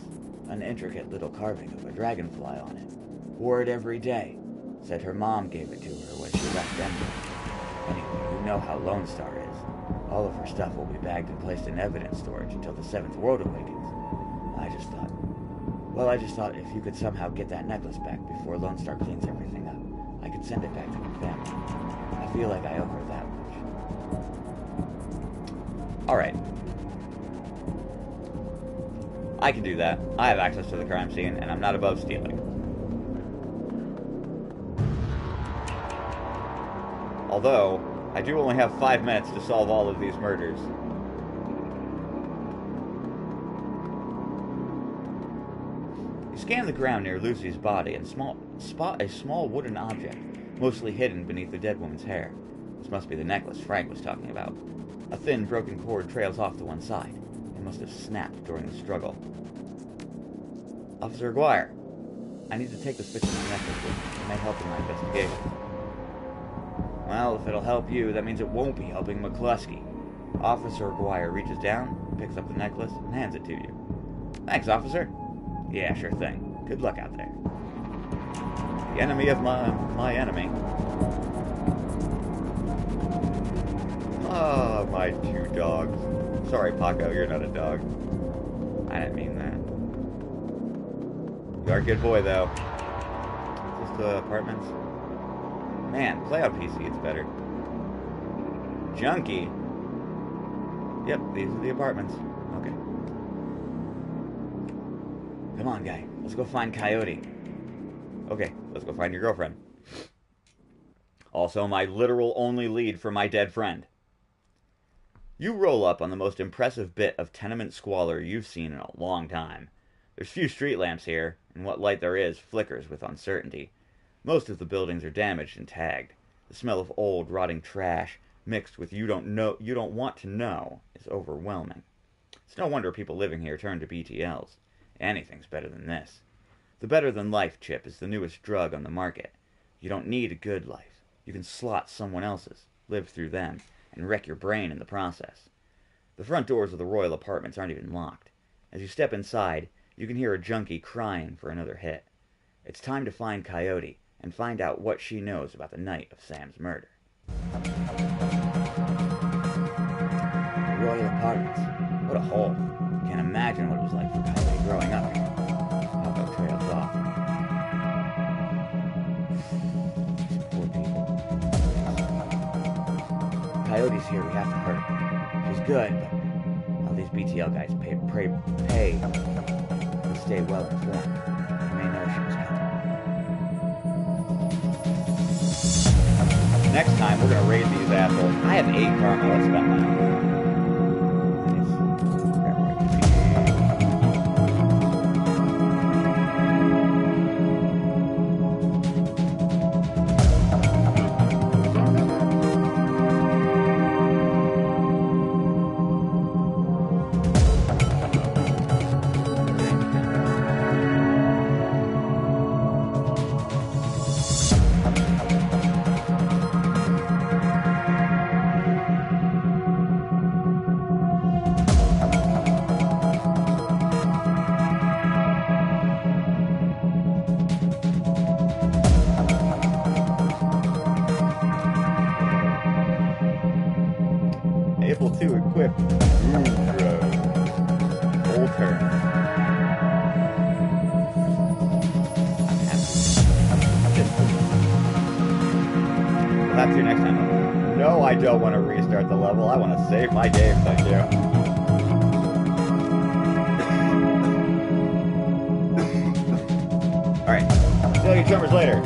An intricate little carving of a dragonfly on it. Wore it every day. Said her mom gave it to her when she left Denver. Anyway, you know how Lone Star is. All of her stuff will be bagged and placed in evidence storage until the Seventh World awakens. I just thought if you could somehow get that necklace back before Lone Star cleans everything up, I could send it back to her family. I feel like I owe her that much. Alright. I can do that. I have access to the crime scene, and I'm not above stealing. Although, I do only have 5 minutes to solve all of these murders. You scan the ground near Lucy's body and spot a small wooden object, mostly hidden beneath the dead woman's hair. This must be the necklace Frank was talking about. A thin, broken cord trails off to one side. It must have snapped during the struggle. Officer Aguirre, I need to take this picture of the necklace with me. It may help in my investigation. Well, if it'll help you, that means it won't be helping McCluskey. Officer Aguirre reaches down, picks up the necklace, and hands it to you. Thanks, officer. Yeah, sure thing. Good luck out there. The enemy of my enemy. Ah, my 2 dogs. Sorry, Paco, you're not a dog. I didn't mean that. You are a good boy, though. Is this the apartments? Man, play on PC, it's better. Junkie? Yep, these are the apartments. Okay. Come on, guy. Let's go find Coyote. Okay, let's go find your girlfriend. Also, my literal only lead for my dead friend. You roll up on the most impressive bit of tenement squalor you've seen in a long time. There's few street lamps here, and what light there is flickers with uncertainty. Most of the buildings are damaged and tagged. The smell of old, rotting trash, mixed with you don't want to know, is overwhelming. It's no wonder people living here turn to BTLs. Anything's better than this. The better-than-life chip is the newest drug on the market. You don't need a good life. You can slot someone else's, live through them, and wreck your brain in the process. The front doors of the Royal Apartments aren't even locked. As you step inside, you can hear a junkie crying for another hit. It's time to find Coyote and find out what she knows about the night of Sam's murder. The Royal Apartments. What a hole. Can't imagine what it was like for Coyote growing up here. Paco trails off. These poor people. Coyote's here, we have to hurt her. She's good, but all these BTL guys pay to stay well informed. You may know she was coming. Next time, we're gonna raid these assholes. I have 8 karma. Let's spend mine. Able to equip full turn. We'll have to next time. No, I don't want to restart the level. I want to save my game, thank you. Alright. See you chummers later.